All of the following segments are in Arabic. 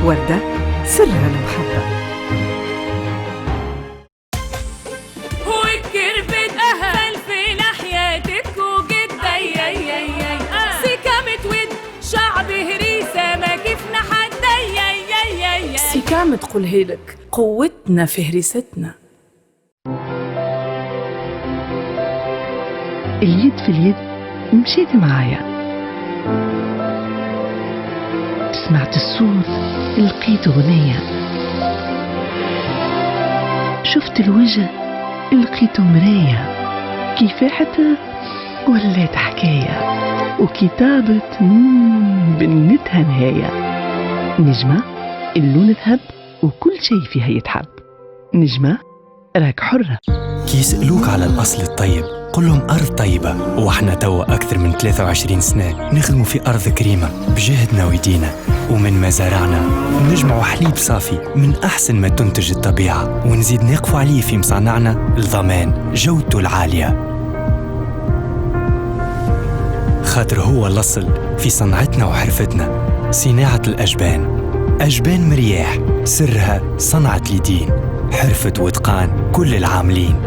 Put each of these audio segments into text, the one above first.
وردة سرها المحبة. والكربت فلفل حياتك وجد سكامة ود شعب هريسة ما كيفنا حد سكامة تقول هيلك قوتنا في هريستنا. اليد في اليد مشيت معايا، سمعت الصوت لقيت غنية، شفت الوجه لقيته مراية، كيفاحته ولات حكاية، وكتابة بنتها نهاية. نجمة اللون ذهب وكل شيء فيها يتحب، نجمة راك حرة. كي يسألوك على الأصل الطيب قل لهم أرض طيبة، وإحنا توا أكثر من 23 سنة نخدموا في أرض كريمة بجهدنا ويدينا، ومن مزارعنا نجمعوا حليب صافي من أحسن ما تنتج الطبيعة، ونزيد نقفوا عليه في مصانعنا لضمان جودته العالية، خاطر هو الأصل في صنعتنا وحرفتنا. صناعة الأجبان، أجبان مرياح سرها صنعة اليدين، حرفة واتقان كل العاملين،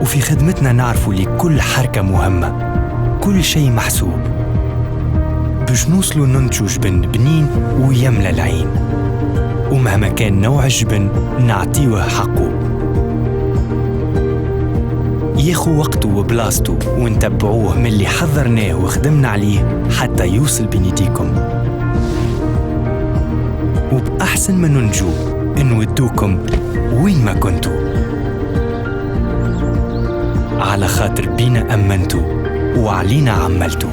وفي خدمتنا نعرفوا لكل حركة مهمة كل شيء محسوب باش نوصلوا ننتجوا جبن بنين ويملى العين، ومهما كان نوع الجبن نعطيوه حقه، ياخو وقته وبلاصته، ونتبعوه من اللي حضرناه وخدمنا عليه حتى يوصل بين يديكم، وبأحسن ما ننجو نودوكم وين ما كنتوا، على خاطر بينا أمنتوا وعلينا عملتوا.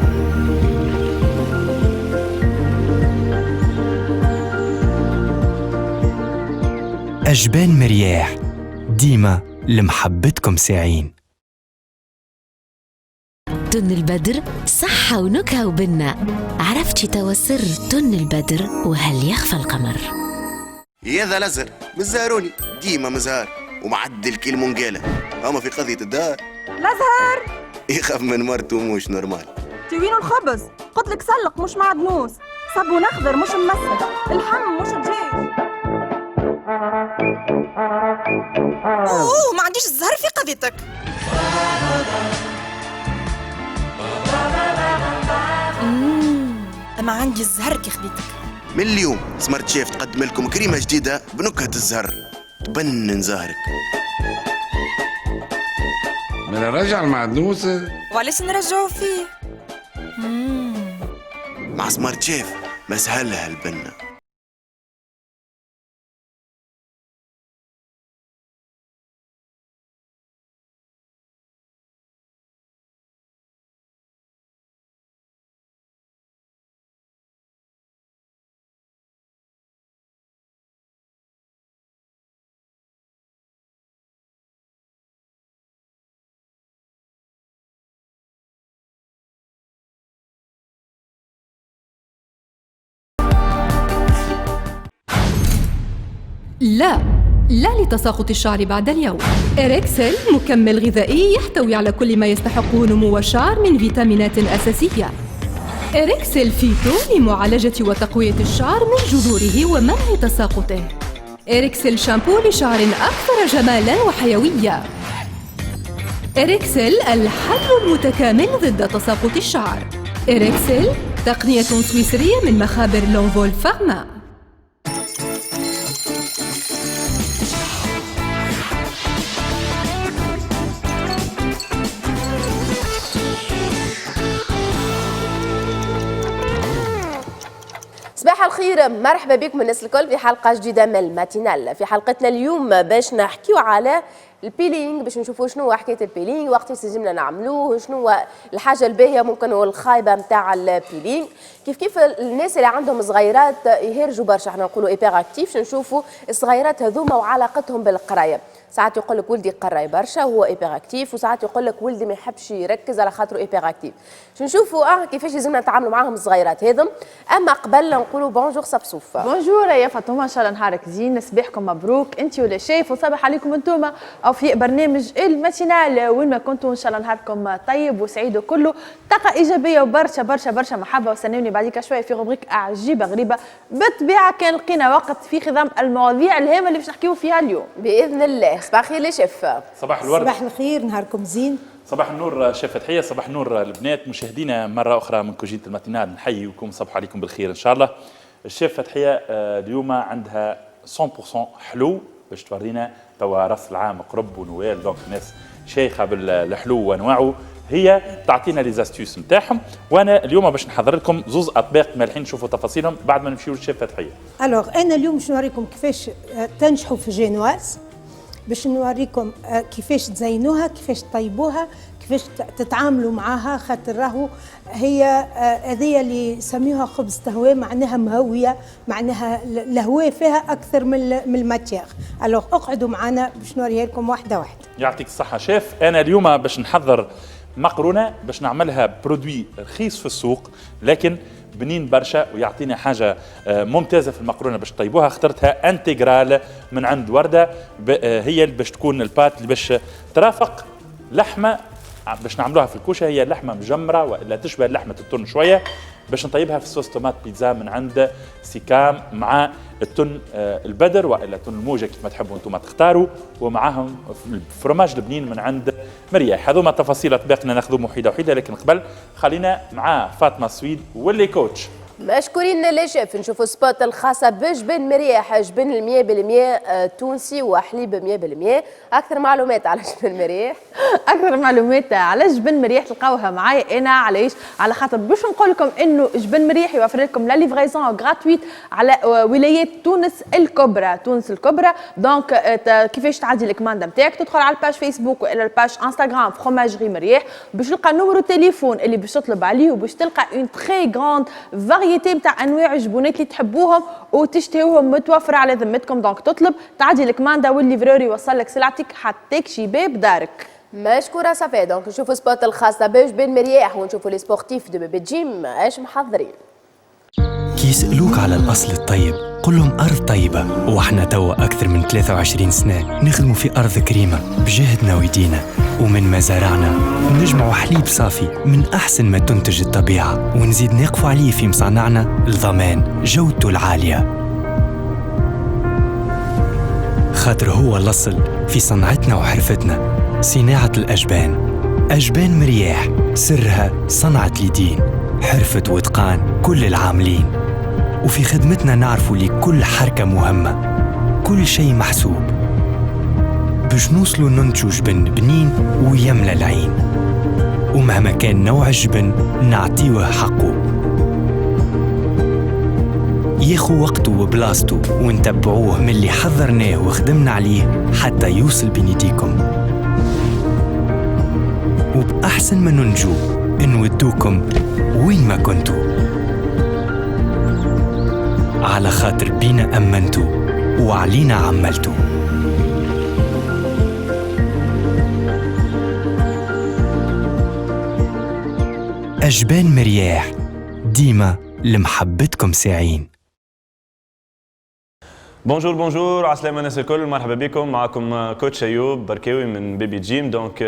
أجبان مرياح ديما لمحبتكم ساعين. تن البدر صحة ونكهة وبنة، عرفتي توا سر تن البدر وهل يخفى القمر؟ يا ذا الأزهر مزاروني ديما مزهار ومعدل كل منقالة، أما في قضية الدار الأزهر يخاف من مرته مش نورمال. تيوين الخبز قلت لك سلق مش معدنوس، صابون أخضر مش مسد، الحم مش الجيش. ما عنديش الزهر في قضيتك. أما عندي الزهر كي خديتك. من اليوم سمارت شيف تقدم لكم كريمة جديدة بنكهة الزهر تبنن زهرك. من نرجع المعدنوسة وعلاش نرجعوا فيه؟ مع سمارت شيف مسهلها البنة. لا لتساقط الشعر بعد اليوم. إريكسل مكمل غذائي يحتوي على كل ما يستحقه نمو الشعر من فيتامينات أساسية. إريكسل فيتو لمعالجة وتقوية الشعر من جذوره ومنع تساقطه. إريكسل شامبو لشعر أكثر جمالاً وحيوية. إريكسل الحل المتكامل ضد تساقط الشعر. إريكسل تقنية سويسرية من مخابر لونفول فارما. صباح الخير، مرحبا بكم الناس الكل في حلقة جديدة من الماتينال. في حلقتنا اليوم باش نحكيو على البيلينغ، باش نشوفوا شنو هو حكاية البيلينغ، وقت يلزمنا نعملوه، شنو هو الحاجة الباهية ممكن والخايبة نتاع البيلينغ، كيف الناس اللي عندهم صغيرات يهرجوا برشا، احنا نقولوا ايبر اكتيف، نشوفوا الصغيرات هذوما وعلاقتهم بالقراية. ساعات يقول لك ولدي قراي برشا وهو ايبر اكتيف، وساعات يقول لك ولدي ما يحبش يركز على خاطره ايبر اكتيف. نشوفوا كيفاش لازمنا نتعاملوا معاهم الصغيرات هذم. اما قبل نقولوا بونجور صبصوفه. بونجور يا فاطمه، ان شاء الله نهارك زين، صباحكم مبروك انت ولا شايف، وصباح عليكم انتوما في برنامج الماتينال. وين ما كنتوا ان شاء الله نهاركم طيب وسعيد وكله طاقه ايجابيه وبرشا برشا برشا محبه. واستنوني بعديك شويه في روبريك عجيبه غريبه بالطبيعه كان لقينا وقت في خضم المواضيع الهامه اللي باش نحكيو فيها اليوم باذن الله. صباح الخير يا شيف. صباح الورد. صباح الخير نهاركم زين. صباح النور شيف فتحيه. صباح النور البنات مشاهدينا مره اخرى من كوجينة الماتينال. نحييكم صباح عليكم بالخير ان شاء الله. الشيف فتحيه اليوم عندها 100% حلو باش تورينا توا راس العام قرب ونوال دونك الناس شيخه بالحلو وانواعه. هي تعطينا لي زاستيوس نتاعهم وانا اليوم باش نحضر لكم زوز اطباق مالحين نشوفوا تفاصيلهم بعد ما نمشيو للشيف فتحيه. الوغ انا اليوم باش نوريكم كيفاش تنجحوا في جينواز، باش نوريكم كيفاش تزينوها، كيفاش تطيبوها، كيفاش تتعاملوا معها، خاطر راهو هي هذه اللي يسميوها خبز تهويه، معناها مهويه، معناها الهواء فيها اكثر من الماتيغ. الوغ اقعدوا معنا باش نوريها لكم واحده واحده. يعطيك الصحه شيف. انا اليوم باش نحضر مقرونه باش نعملها برودوي رخيص في السوق لكن بنين برشا ويعطينا حاجه ممتازه في المقرونه باش طيبوها. اخترتها انتجرال من عند ورده، هي اللي باش تكون البات اللي باش ترافق لحمه باش نعملوها في الكوشه. هي لحمه مجمره والا تشبه لحمه التن شويه باش نطيبها في صوص طوماط بيتزا من عند سيكام مع التن البدر والا تن الموجه كيف ما تحبوا انتم تختاروا، ومعاهم الفرماج البنين من عند مرياح. هذوما تفاصيل اطباقنا ناخذوهم وحيده وحيده لكن قبل خلينا مع فاطمه سويد واللي كوتش. مشكورين لي شيف. نشوفوا سبوت الخاصه بجبن مرياح، جبن 100% تونسي وحليب 100%. اكثر معلومات على جبن مرياح اكثر معلومات على جبن مرياح تلقاوها معايا انا. علاش؟ على خاطر باش نقول لكم انه جبن مرياح يوفر لكم لا ليفريزون غراتويت على ولايات تونس الكبرى. تونس الكبرى دونك كيفاش تعدي الكمانده نتاعك؟ تدخل على الباج فيسبوك والا الباج انستغرام فروماجري مرياح باش تلقى نمرو تليفون اللي باش تطلب عليه وباش تلقى اون تري غراند نتاع انواع الجبونات اللي تحبوهم وتشتهوهم متوفره على ذمتكم. دونك تطلب تعدي الكماندا والليفرور يوصل لك سلعتك حتى شي باب دارك. مشكوره صافي. دونك نشوفوا سبوت الخاصه بجبن مرياح ونشوفوا لي سبورتيف دو بيبي جيم ايش محضرين. كي يسألوك على الأصل الطيب قل لهم أرض طيبة. وإحنا توا أكثر من 23 سنة نخدموا في أرض كريمة بجهدنا ويدينا، ومن مزارعنا نجمعوا حليب صافي من أحسن ما تنتج الطبيعة، ونزيد نقفوا عليه في مصانعنا لضمان جودته العالية. خاطر هو الأصل في صنعتنا وحرفتنا. صناعة الأجبان، أجبان مرياح سرها صنعة اليدين، حرفة واتقان كل العاملين. وفي خدمتنا نعرفوا لكل حركة مهمة، كل شيء محسوب باش نوصلوا ننتجوا جبن بنين ويملى العين. ومهما كان نوع الجبن نعطيوه حقه، ياخو وقته وبلاصته ونتبعوه من اللي حضرناه وخدمنا عليه حتى يوصل بين يديكم. وبأحسن ما ننجو نودوكم وين ما كنتوا، على خاطر بينا أمنتوا وعلينا عملتوا. أجبان مرياح ديما لمحبتكم ساعين. بونجور عسلامة الناس الكل، مرحبا بكم. معكم كوتش أيوب بركاوي من بيبي جيم. دونك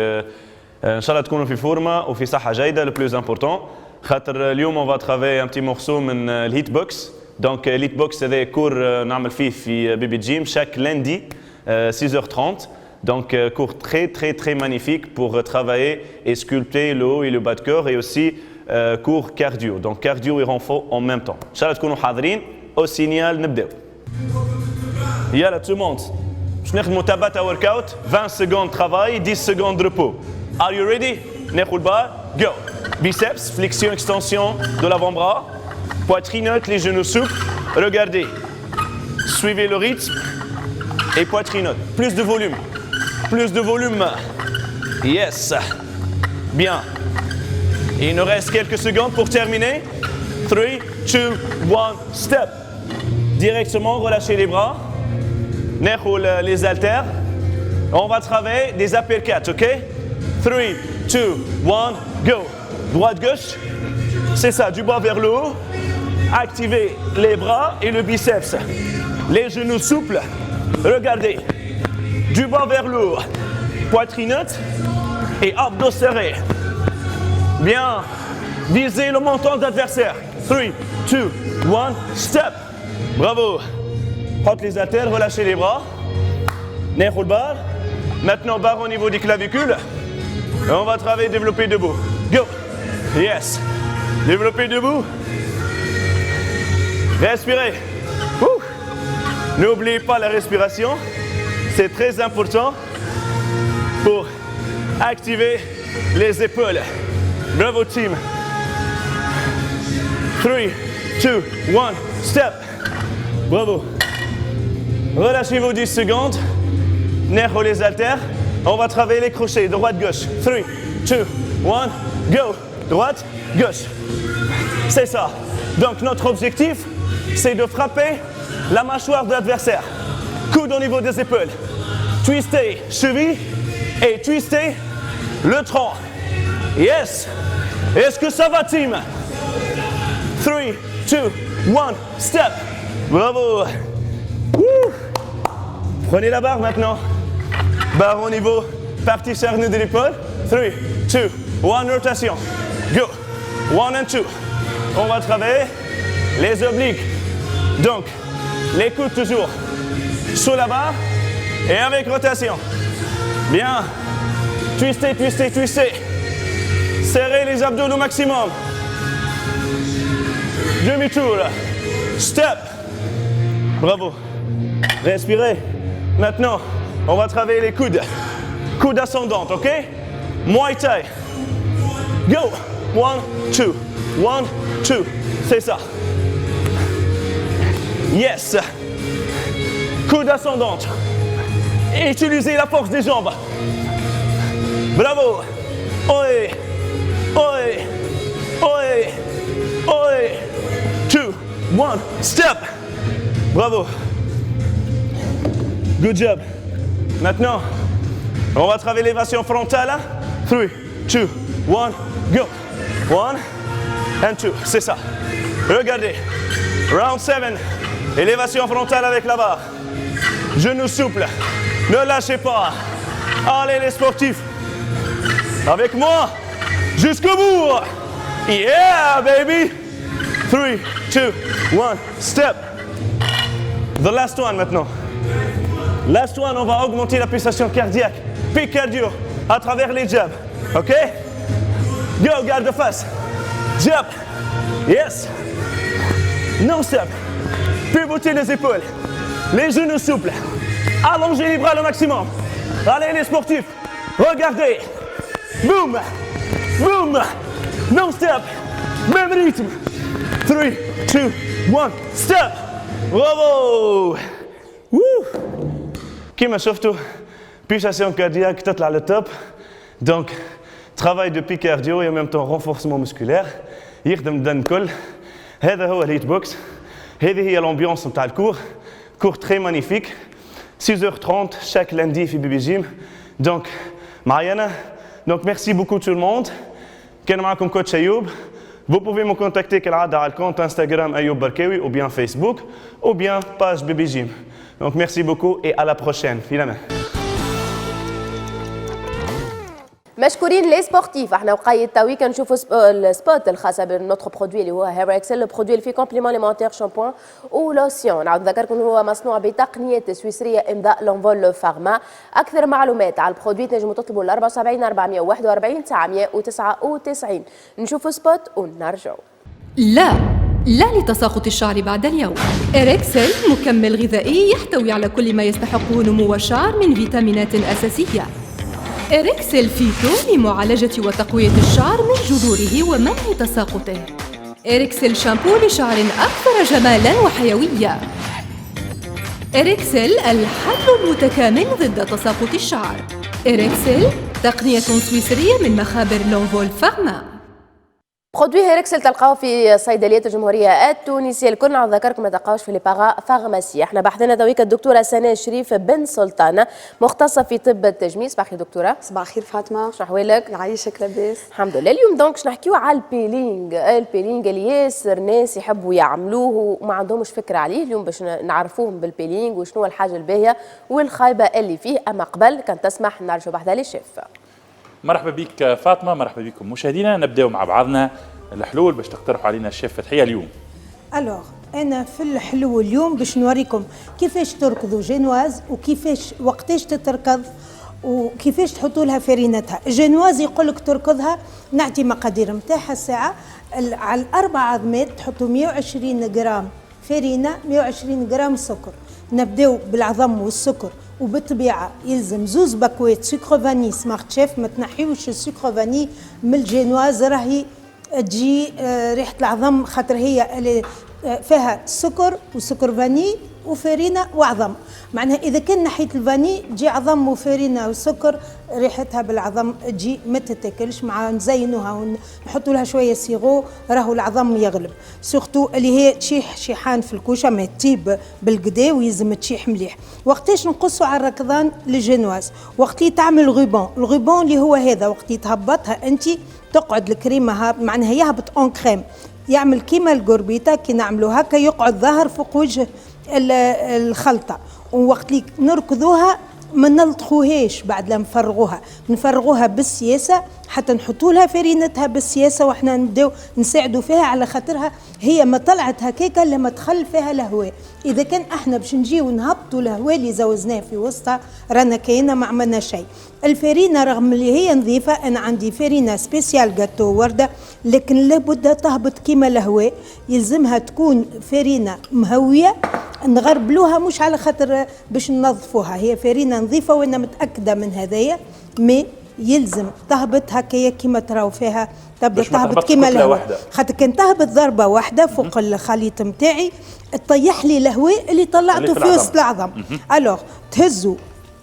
ان شاء الله تكونوا في فورمه وفي صحه جيده. لو بلوز امبورطون خاطر اليوم اون فا ترافاي ان بتي مورسو من الهيت بوكس. دونك الهيت بوكس هذا كور نعمل فيه في بيبي جيم شاك لاندي 6h30. Donc cours très magnifique pour travailler et sculpter le haut et le bas de corps, et aussi cours cardio. Donc cardio et renfort en même temps. ان شاء الله تكونوا حاضرين. au signal نبداو. يلا tout le monde باش ناخذ متابعة ورك اوت 20 secondes travail 10 secondes de repos. Are you ready? ناخذ البار. Go. Biceps, flexion, extension de l'avant-bras. Poitrine haute, les genoux souples. Regardez. Suivez le rythme. Et poitrine haute. Plus de volume. Plus de volume. Yes. Bien. Et il nous reste quelques secondes pour terminer. 3, 2, 1, step. Directement, relâchez les bras. N'écoule les haltères. On va travailler des uppercuts, ok? 3, 2, 1, go. Droite, gauche. C'est ça, du bas vers le haut. Activez les bras et le biceps. Les genoux souples. Regardez. Du bas vers le haut. poitrine haute et abdos serrés. Bien, visez le menton d'adversaire. 3, 2, 1, step. Bravo. Porte les haltères, relâchez les bras. Nerf le barre. Maintenant, barre au niveau des clavicules. Et on va travailler développer debout. Go. Yes. Développer debout. Respirez. N'oubliez pas la respiration. C'est très important pour activer les épaules. Bravo team. 3, 2, 1, step. Bravo. Relâchez-vous 10 secondes. Nerf les haltères. On va travailler les crochets, droite-gauche. 3, 2, 1, go. Droite, gauche. C'est ça. Donc notre objectif, c'est de frapper la mâchoire de l'adversaire. Coude au niveau des épaules. Twistez cheville et twistez le tronc. Yes. Est-ce que ça va, team? 3, 2, 1, step. Bravo. Prenez la barre maintenant. Barre au niveau, partie charnue de l'épaule. 3, 2, 1, rotation. Go. 1 and 2. On va travailler les obliques. Donc, les coudes toujours sous la barre et avec rotation. Bien. Twistez, twistez, twistez. Serrez les abdos au maximum. Demi-tour. Step. Bravo. Respirez. Maintenant, on va travailler les coudes. Coude ascendante, ok? Muay Thai. Go. 1, 2. 1, 2. C'est ça. Yes. Coude ascendante. Utilisez la force des jambes. Bravo. Oi. Oi. Oi. Oi. 2, 1, step. Bravo. Good job. Maintenant, on va travailler l'élévation frontale. 3, 2, 1, go. 1 and 2. C'est ça. Regardez. Round 7. Élévation frontale avec la barre. Genoux souples. Ne lâchez pas. Allez les sportifs. Avec moi. Jusqu'au bout. Yeah, baby. 3, 2, 1, step. The last one maintenant. Last one, on va augmenter la pulsation cardiaque. Pic cardio à travers les jabs. OK? Go, garde face. Jab. Yes. Non step. Pivotez les épaules. Les genoux souples. Allongez les bras le maximum. Allez les sportifs. Regardez. Boum. Boum. Non step. Même rythme. 3, 2, 1, step. Bravo. Woo. كما شفتوا pulsation cardiaque تطلع للتوب. Donc travail de pic cardio et en même temps renforcement musculaire. يخدم البدن الكل. هذا هو الهيت بوكس. هذه هي l'ambiance نتاع الكور. Cours très magnifique. 6h30 chaque lundi في بيبي جيم. Donc معايا. Donc merci beaucoup tout le monde. كان معكم كوتش أيوب. Vous pouvez me contacter كالعادة على الكونت Instagram أيوب بركاوي ou bien Facebook ou bien page بيبي جيم. Donc merci beaucoup et à la prochaine. Finalement. مشكورين لي سبورتيف. احنا وقاية تاوي كنشوفوا السبوت الخاصه بنوتر برودوي اللي هو هير اكسل، البرودوي اللي فيه كومبليمون ليمونتير شامبوان ولوسيون. نعاود نذكركم هو مصنوع بتقنيه سويسريه امضاء لونفول فارما. اكثر معلومات على البرودوي تنجموا تطلبوا ل 74 441 999. نشوفوا سبوت ونرجعوا. لا لتساقط الشعر بعد اليوم. إريكسل مكمل غذائي يحتوي على كل ما يستحقه نمو الشعر من فيتامينات أساسية. إريكسل فيتو لمعالجة وتقوية الشعر من جذوره ومنع تساقطه. إريكسل شامبو لشعر أكثر جمالاً وحيوية. إريكسل الحل المتكامل ضد تساقط الشعر. إريكسل تقنية سويسرية من مخابر لونفول فارما. برودوي هيركسل تلقاوه في صيدليات الجمهوريه التونسيه الكل. نذكركم ما تلقاوش في لي فارماسي. احنا بحثنا تويك الدكتوره سناء شريف بن سلطانه مختصه في طب التجميل. صباح الخير دكتوره. صباح الخير فاطمه. شنو احوالك؟ يعيشك لاباس الحمد لله. اليوم دونك باش نحكيو على البيلينغ اللي ياسر ناس يحبوا يعملوه وما عندهمش فكره عليه. اليوم باش نعرفوهم بالبيلينغ وشنو الحاجه الباهيه والخايبه اللي فيه. اما قبل كان تسمح نرجعوا بحث لي شيف. مرحبا بك فاطمه، مرحبا بكم مشاهدينا. نبداو مع بعضنا الحلول باش تقترحوا علينا الشيف فتحيه اليوم. الوغ انا في الحلول اليوم باش نوريكم كيفاش تركضوا جينواز وكيفاش وقتاش تتركض وكيفاش تحطوا لها فرينتها. جينواز يقول لك تركضها، نعطي مقادير نتاعها الساعه. على الاربع عظمات تحطوا 120 جرام فرينه، 120 جرام سكر. نبداو بالعظم والسكر، وبالطبيعه يلزم زوز باكوات سكر فاني سمارت شيف. ما تنحيوش السكر فاني من الجينواز، راهي تجي ريحه العظم خاطر هي فيها سكر وسكر فاني وفرينه وعظم. معناها اذا كان نحيت الفاني تجي عظم وفرينه وسكر، ريحتها بالعظم تجي ما تتاكلش. مع نزينوها ونحطوا لها شويه سيغو راهو العظم يغلب. سورتو اللي هي تشيح شيحان في الكوشه ما تطيب بالقدا ويلزم تشيح مليح. وقتاش نقصوا على الركضان للجينواز؟ وقت اللي تعمل الغوبون اللي هو هذا، وقت اللي تهبطها انت تقعد الكريمه معناها يهبط اون كريم، يعمل كيما القربيطه كي نعملوا هكا، يقعد ظاهر فوق وجه الخلطه. ووقت اللي نركضوها ما نلطخوهاش بعد لما نفرغوها بالسياسه حتى نحطوا لها فرينتها بالسياسه، واحنا نبداو نساعدوا فيها على خاطرها هي ما طلعت هكاكا لما دخل فيها الهواء. اذا كان احنا باش نجيو نهبطوا الهواء اللي زوزناه في وسطها رانا كاينه ما عملنا شيء. الفرينه رغم اللي هي نظيفه، انا عندي فرينه سبيسيال جاتو ورده، لكن لابد تهبط كيما الهواء. يلزمها تكون فرينه مهويه، نغربلوها مش على خاطر باش ننظفوها، هي فرينه نظيفه وانا متاكده من هذايا. مي يلزم تهبط هكايا كيما تراو فيها، تبدا تهبط كيما الهواء. خاطر كان تهبط ضربه واحده فوق الخليط نتاعي تطيح لي الهواء اللي طلعته في وسط العظم. الوغ تهزوا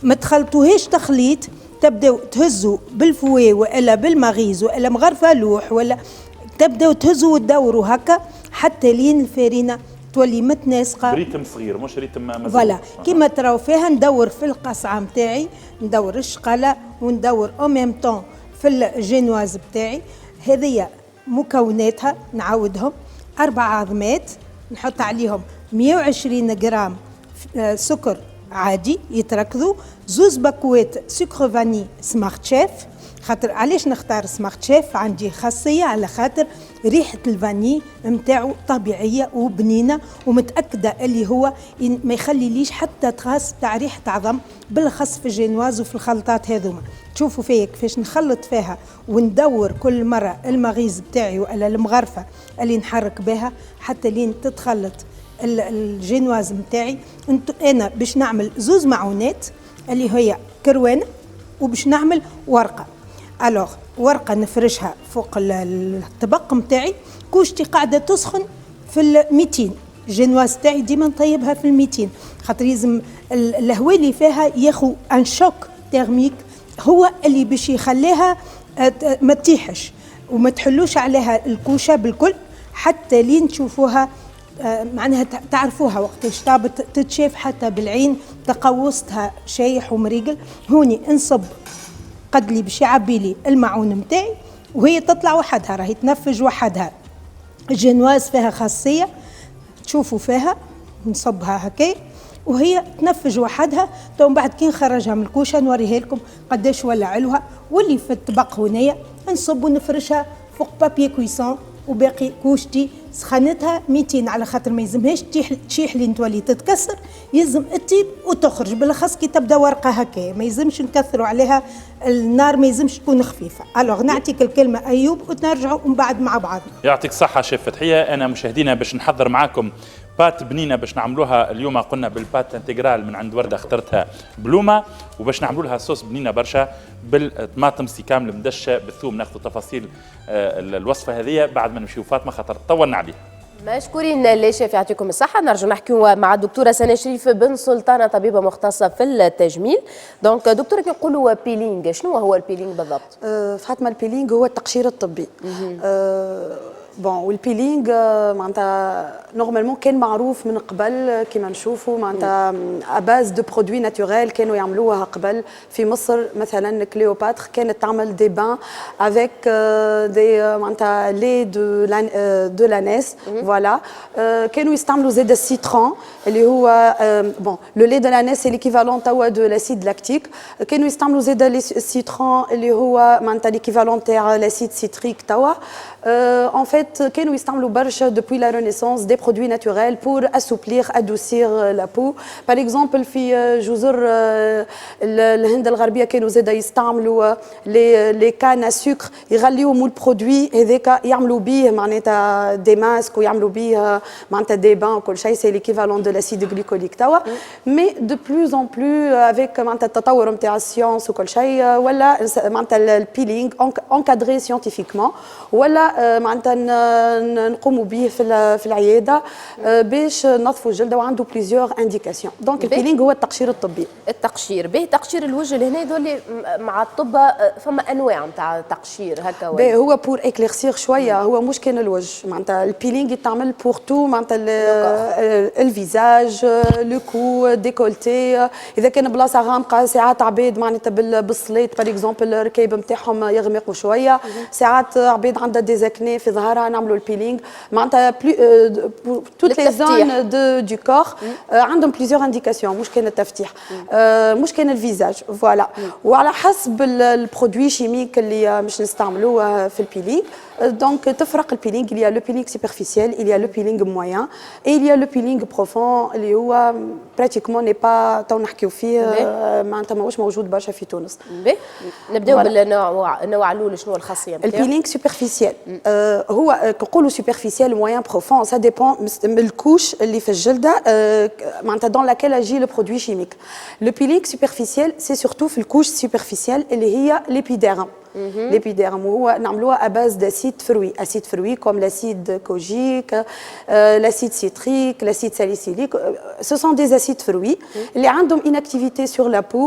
ما تخلطوهاش تخليط، تبداو تهزوا بالفوي والا بالمغيز والا مغرفه لوح، ولا تبداو تهزوا وتدوروا هكا حتى لين الفرينه تولي متناسقه بريتم صغير مش ريتم مزروع. فوالا كيما تراو فيها. ندور في القصعه نتاعي، ندور الشقله وندور او ميم طون في الجينواز بتاعي. هذه مكوناتها نعاودهم: 4 عظمات نحط عليهم 120 جرام سكر عادي يتركضوا، 2 باكوات سكر فاني سمارت شيف. خاطر علاش نختار سمارت شيف؟ عندي خاصيه على خاطر ريحه الفاني نتاعو طبيعيه وبنينه، ومتاكده اللي هو ما يخليليش حتى تراس تاع ريحه عظم، بالاخص في الجينواز وفي الخلطات هذوما. تشوفوا فيا كيفاش نخلط فيها وندور كل مره المغيز بتاعي ولا المغرفه اللي نحرك بها حتى لين تتخلط الجينواز نتاعي. انا باش نعمل 2 معونات اللي هي كروانه، وباش نعمل ورقه. الوغ ورقه نفرشها فوق الطبق نتاعي، كوشتي قاعده تسخن في 200. الجينواز تاعي ديما نطيبها في 200 خاطر لازم الهواء اللي فيها ياخو ان شوك تيرميك، هو اللي باش يخليها ما تطيحش وما تحلوش عليها الكوشه بالكل حتى لين تشوفوها معناها تعرفوها وقتاش طابت تتشاف حتى بالعين تقوستها شايح ومريقل. هوني نصب قد لي باش يعبي لي المعون نتاعي وهي تطلع وحدها، راهي تنفج وحدها. الجينواز فيها خاصيه تشوفوا فيها، نصبها هكا وهي تنفج وحدها. تو من بعد كي نخرجها من الكوشه نوريها لكم قداش ولا علوها. واللي في الطبق هنايا نصب ونفرشها فوق بابي كويسون، وباقي كوشتي سخنتها 200 على خاطر ما يلزمهاش تشيح لين تولي تتكسر، يلزم تطيب وتخرج. بالاخص كي تبدا ورقه هكا ما يلزمش نكثروا عليها النار، ما يلزمش تكون خفيفه. الوغ نعطيك الكلمه ايوب وتنرجعوا من بعد مع بعض. يعطيك الصحه شيف فتحيه. انا مشاهدينا باش نحضر معاكم بات بنينه باش نعملوها اليوم. قلنا بالبات انتجرال من عند ورده اخترتها بلومه، وباش نعملوا لها صوص بنينه برشا بالطماطم سي كامل مدشه بالثوم. ناخذ تفاصيل الوصفه هذه بعد ما نمشيو فاطمه خاطر طولنا عليها. مشكورين لي شيف يعطيكم الصحة. نرجع نحكيو مع الدكتورة سناء شريف بن سلطانة طبيبة مختصة في التجميل. دونك دكتورة كي نقولوا بيلينغ، شنو هو البيلينغ بالضبط؟ فاطمة البيلينغ هو التقشير الطبي. بون والبيلينغ معناتها نورمالمون كان معروف من قبل كيما نشوفوا معناتها اباز دو برودوي ناتوريل كانوا يعملوها قبل في مصر مثلا كليوباتر كانت تعمل دي بان افيك دي معناتها لي دو لانيس فوالا كانوا يستعملوا زاد السيترون اللي هو بون لو لي دو لانيس سي ليكيفالون توا دو لاسيد لاكتيك كانوا يستعملوا زاد السيترون اللي هو معناتها ليكيفالون تاع لاسيد سيتريك توا en fait كانوا يستعملوا برشا depuis la Renaissance des produits naturels pour assouplir adoucir la peau par exemple في جزر الهند الغربيه كانوا زاد يستعملوا لي كان à sucre يغليوا مول برودوي هذاك يعملوا به معناتها دي ماسك ويعملوا به معناتها دي بان وكل شيء سي ليكيفالون دو لاسيد غليكوليك توا مي دو بلوز ان بلو افيك معناتها التطور نتاع السيونس وكل شيء ولا معناتها البيلينغ انكادري سيانتيفيكمون ولا معناتها نقوموا به في العياده باش نظفوا الجلده وعنده بليزيور انديكاسيون دونك البيلينغ هو التقشير الطبي التقشير به تقشير الوجه لهنا يدولي مع الطب فما انواع نتاع تقشير هكا هو بور اكليرسير شويه هو مش كان الوجه معناتها البيلينغ يتعمل بور تو معناتها الفيزاج لو كو ديكولتي اذا كان بلاصه غامقه ساعات عباد معناتها بالصليت باغ اكزومبل الركايب نتاعهم يغمقوا شويه ساعات عباد عندها ديزاكني في ظهرها نعملوا البيلينغ معناتها توت لي زون دو كور عندهم بليزيور انديكاسيون مش كان التفتيح مش كان الفيزاج فوالا وعلى حسب البرودوي شيميك اللي مش نستعملوه في البيلينغ donc تفرق البيلينغ il y a le peeling superficiel il y a le peeling moyen et il y a le peeling profond اللي هو pratiquement n'est pas تو نحكيو فيه معناتها ماهوش موجود برشا في تونس. نبداو بالنوع الاول شنو الخاصيه نتاعو؟ البيلينغ سوبرفيسيال هو كنقولوا سوبرفيسيال موين بروفون سا ديبون من الكوش اللي في الجلده معناتها دون لاكيل اجي لو برودوي شيميك. لو بيلينغ سوبرفيسيال سي سورتو في الكوش سوبرفيسيال اللي هي ليبيديرم. L'épiderme, nous à base d'acide fruits comme l'acide kojique, l'acide citrique, l'acide salicylique. Ce sont des acides fruits. Les ont une activité sur la peau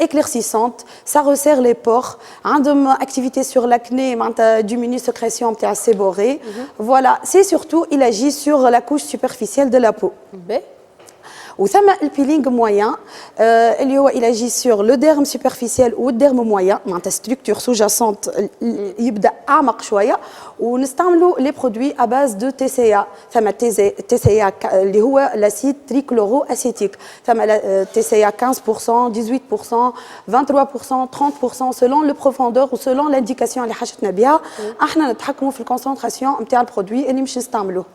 éclaircissante, ça resserre les pores. Ont une activité sur l'acné, diminue sécrétion séborrhée. Voilà, c'est surtout il agit sur la couche superficielle de la peau. وثم البيلينغ موين اللي هو il agit sur le derme superficiel ou الديرم موين معناتها ستركتور سوجاسونت يبدا اعمق شويه ونستعملوا لي برودوي ا باز دو تي سي ا ثم تي سي ا اللي هو لاسيد تريكلورو اسيتيك ثم تي سي ا 15% 18% 23% 30% selon le profondeur و selon l'indication اللي حاجتنا بها احنا نتحكموا في الكونسنتراسيون نتاع البرودوي اللي مش نستعملوه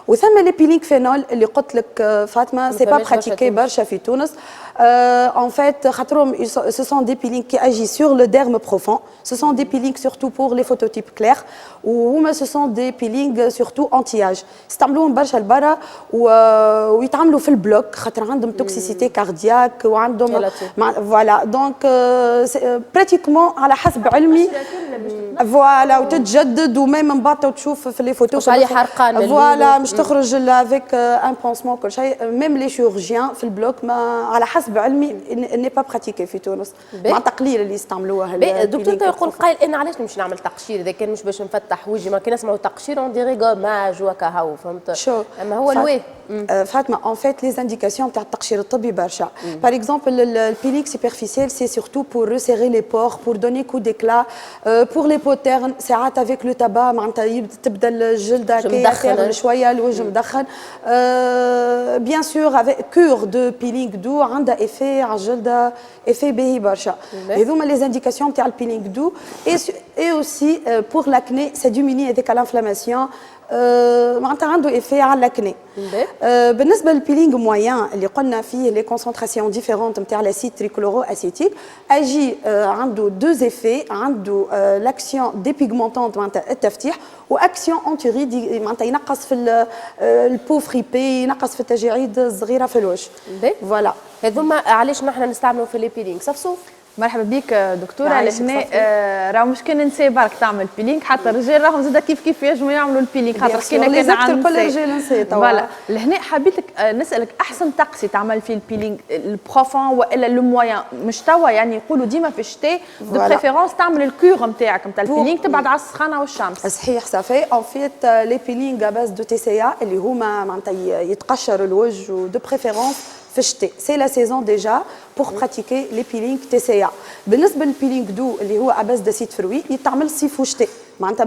وثم لي بيلينغ فينول اللي قلت لك فاطمه c'est pas pratiqué برشا في تونس en fait خاطرهم ce sont des peelings qui agissent sur le derme profond ce sont des peelings surtout pour les phototypes clairs وهما ce sont des peelings surtout anti-âge يستعملوهم برشا لبرا ويتعملوا في البلوك خاطر عندهم توكسيسيتي كاردياك وعندهم فوالا دونك براتيكمون على حسب علمي فوالا وتتجدد وميم من بعد تشوف في لي فوتو عليه حرقان فوالا مش تخرج افيك ان بونسمون كل شيء ميم لي شيروجيان في البلوك ما على حسب علمي ني با براتيكي في تونس مع تقليل اللي يستعملوها الدكتور يقول قايل انا علاش نمشي نعمل تقشير اذا كان مش باش نفتح وجهي ما كي نسمعوا تقشير اون ديري غوماج وكهو فهمت اما هو الويه فاطمه en fait les indications تاع التقشير الطبي برشا par exemple le peeling superficiel c'est surtout pour resserrer les pores pour donner coup d'éclat pour les peaux ternes ساعات avec le tabac معناتها تبدا الجلده كي شويه الوجه مدخن bien sûr avec cure de peeling doux عندها effet على الجلده effet باهي برشا هذوما les indications تاع البيلينغ دو et aussi pour l'acné ça diminue avec l'inflammation معناتها عنده إيفي على الأكني. بالنسبة للبيلينغ موين اللي قلنا فيه لي كونسنتراسيون ديفيرونت نتاع لاسيد تريكلورو اسيتيك اجي عنده دو إيفي عنده لاكسيون ديبيغمونتونت معناتها التفتيح واكسيون انتيريد معناتها ينقص في البو فريبي ينقص في التجاعيد الصغيرة في الوجه. فوالا هذوما علاش نحن نستعملوا في لي بيلينغ صفصوف مرحبا بك دكتوره. لهنا راه مش كان نساء برك تعمل بيلينغ، حتى الرجال راهم زاد كيف ينجموا يعملوا البيلينغ، خاطر كان عن كل الرجال نساء توا. فوالا لهنا حبيتك نسالك احسن طقس تعمل فيه البيلينغ، البروفون ولا لو مويان؟ مش توا يعني يقولوا ديما في الشتاء دو بريفيرونس تعمل الكور نتاعك نتاع البيلينغ تبعد على السخانه والشمس. صحيح صافي اون فيت لي بيلينغ باز دو تي سي ا اللي هما معناتها يتقشر الوجه دو بريفيرونس في الشتاء، سي لا سيزون ديجا بور براتيكي لي بيلينغ تي سي ا. بالنسبه للبيلينغ دو اللي هو اباز دو سيت فروي يتعمل صيف وشتاء، معناتها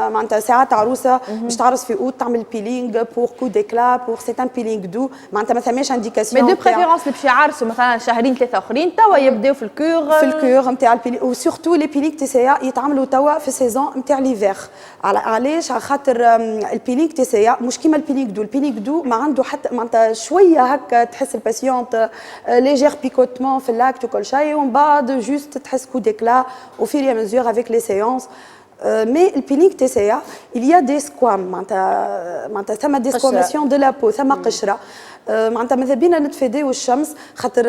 معناتها ساعات عروسه باش تعرس في اوت تعمل بيلينغ بور كو ديكلا بور سي ان بيلينغ دو، معناتها ما ثماش انديكاسيون. مي دو بريفيرونس اللي باش يعرسوا مثلا شهرين ثلاثه اخرين توا يبداو في الكور نتاع البيلينغ، وسورتو لي بيلينغ تي سي ا يتعملوا توا في السيزون نتاع ليفير. علاش؟ على خاطر البيلينغ تي سي ا مش كيما البيلينغ دو، البيلينغ دو ما عنده حتى معناتها شويه هكا تحس الباسيونت ليجير بيكوتمون في اللاكت وكل شيء، ومن بعد جوست تحس كو ديكلا au fur et à mesure avec les séances. Mais le peeling TCA, il y a des squames, معناتها ثم ديسكوماسيون دو لا بو، ثم قشره. معناتها ماذا بينا نتفاداو الشمس، خاطر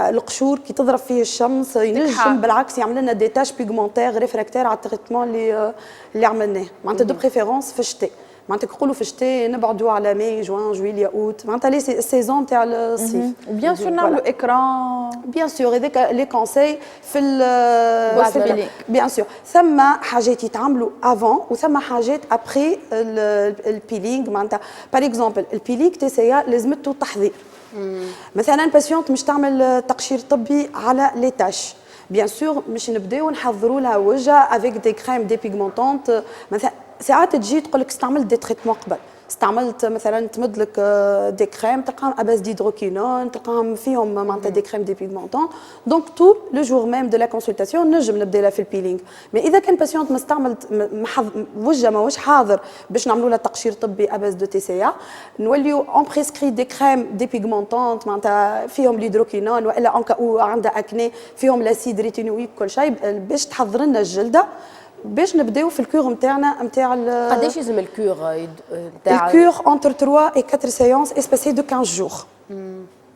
القشور كي تضرب فيه الشمس ينجم بالعكس يعمل لنا دي تاش بيغمونتير ريفراكتير على التريتمون اللي عملناه. معناتها دو بريفيرونس في الشتاء، معناتها كيقولوا في الشتاء نبعدوا على ماي جوان جويليا اوت، معناتها لي السيزون تاع الصيف. وبيان سور نعملوا اكران، بيان سور هذاك لي كونساي في بيان سور. ثم حاجات يتعملوا افون وثم حاجات ابري البيلينغ. معناتها باغ اكزومبل البيلينغ تي سي ا لازمته تحضير. مثلا باسيونت مش تعمل تقشير طبي على لي تاش، بيان سور مش نبداو نحضروا لها وجه افيك دي كريم دي بيغمونطونت. مثلا ساعات تجي تقول لك استعملت دي تريتمون قبل، استعملت مثلا تمد لك دي كريم تلقاهم اباز ديدروكينون، تلقاهم فيهم معناتها دي كريم دي بيغمونطون، دونك تو لو جور ميم دو لا كونسلتاسيون نجم نبدا لها في البيلينغ. مي اذا كان باسيونت ما استعملت وجه ماهوش حاضر باش نعملوا لها تقشير طبي اباز دو تي سي ا، نوليو اون بريسكري دي كريم دي بيغمونطونت معناتها فيهم ليدروكينون، والا اون كاو عندها اكني فيهم لاسيد ريتينويك كل شيء باش تحضر لنا الجلده باش نبداو في الكور نتاعنا نتاع. قداش يلزم الكور نتاع؟ الكور انتر 3 et 4 سيونس اسباسي دو 15 جور.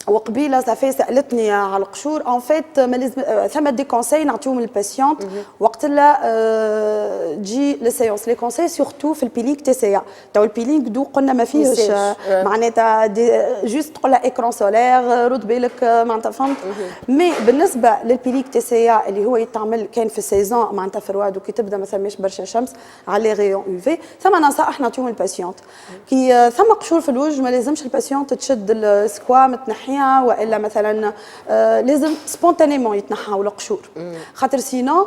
وقبيله صافي سالتني على القشور اون فيت ما لازم ثم دي كونساي نعطيهم للباسيونت وقت لا تجي للسيونس. لي كونساي سورتو في البيلينغ تي سي ا، تو البيلينغ دو قلنا ما فيهش معناتها جوست تقول لها اكران سولير رد بالك معناتها فهمت. مي بالنسبه للبيلينغ تي سي ا اللي هو يتعمل كان في السيزون معناتها في الرواد وكي تبدا ما ثماش برشا شمس على لي ريون يو في، ثم نصائح نعطيهم للباسيونت. كي ثم قشور في الوجه ما لازمش الباسيونت تشد السكوام تنحي والا مثلا لازم سبونتانيمون يتنحاو القشور، خاطر سينو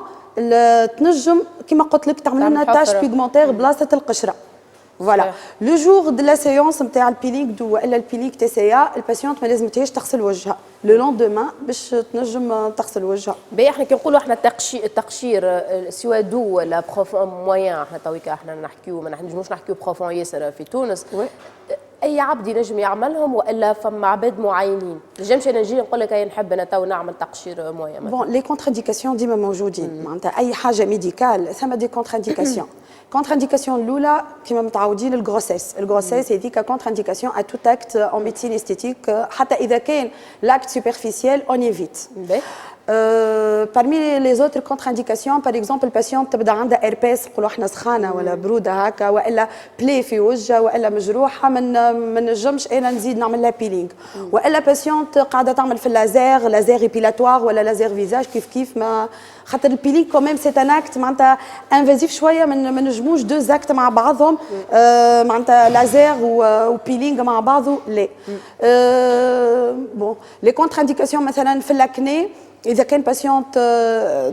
تنجم كيما قلت لك تعمل لنا تاش بيغمونتير بلاصه القشره. فوالا لو جور دو لا سيونس نتاع البيلينغ دو والا البيلينغ تي سي ا الباسيونت ما لازمتهاش تغسل وجهها لو لوندومان باش تنجم تغسل وجهها. باهي احنا كي نقولوا احنا التقشير سوا دو ولا بروفون مويان، احنا تويكا احنا نحكيو ما نجموش نحكيو بروفون ياسر في تونس. اي عبد ينجم يعملهم والا فما عباد معينين؟ نجمش انا نجي نقول لك هيا نحب انا تو نعمل تقشير مويه مثلا. بون لي كونترانديكاسيون ديما موجودين، معناتها اي حاجه ميديكال ثم دي كونترانديكاسيون. كونترانديكاسيون الاولى كما متعودين الغروسيس، الغروسيس هذيك كونترانديكاسيون ا توت اكت اون ميديسين استيتيك، حتى اذا كان لاكت سوبرفيسيال اون ايفيت. Parmi les autres contre-indications, par exemple, الباسيونت تبدا عندها herpès نقولوا احنا سخانه ولا بروده هكا والا بلي في وجهها والا مجروحه ما نجمش انا نزيد نعمل لها بيلينغ، والا باسيونت قاعده تعمل في لازير ايبيلاتوار ولا لازير فيزاج كيف ما خاطر البيلينغ كوميم سي ان اكت معناتها انفازيف شويه ما نجموش دو زاكت مع بعضهم معناتها لازير وبيلينغ مع بعضه لا. بون لي كونترانديكاسيون مثلا في الاكني إذا كان باسيونت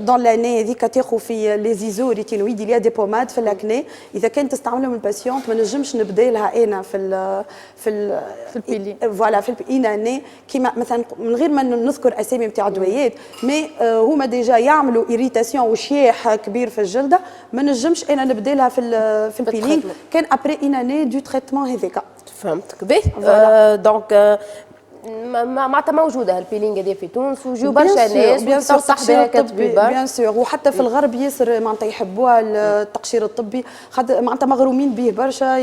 دون لاني هذيك تاخذ في لي زيزو ريتينويد اللي دي بوماد في الاكني، إذا كان تستعملهم الباسيونت ما نجمش نبدا لها أنا في البيلي فوالا في الاناني كيما مثلا من غير ما نذكر أسامي نتاع دوايات، مي هما ديجا يعملوا إيريتاسيون وشياح كبير في الجلدة، ما نجمش أنا نبدا لها في البيلينغ كان أبري اناني دو تريتمون هذاك. فهمتك باهي. دونك معناتها موجوده هالبيلينغ هذه في تونس وجو برشا ناس وتنصح بها كطبيبه بيان سور، وحتى في الغرب ياسر معناتها يحبوها التقشير الطبي، معناتها مغرومين به برشا،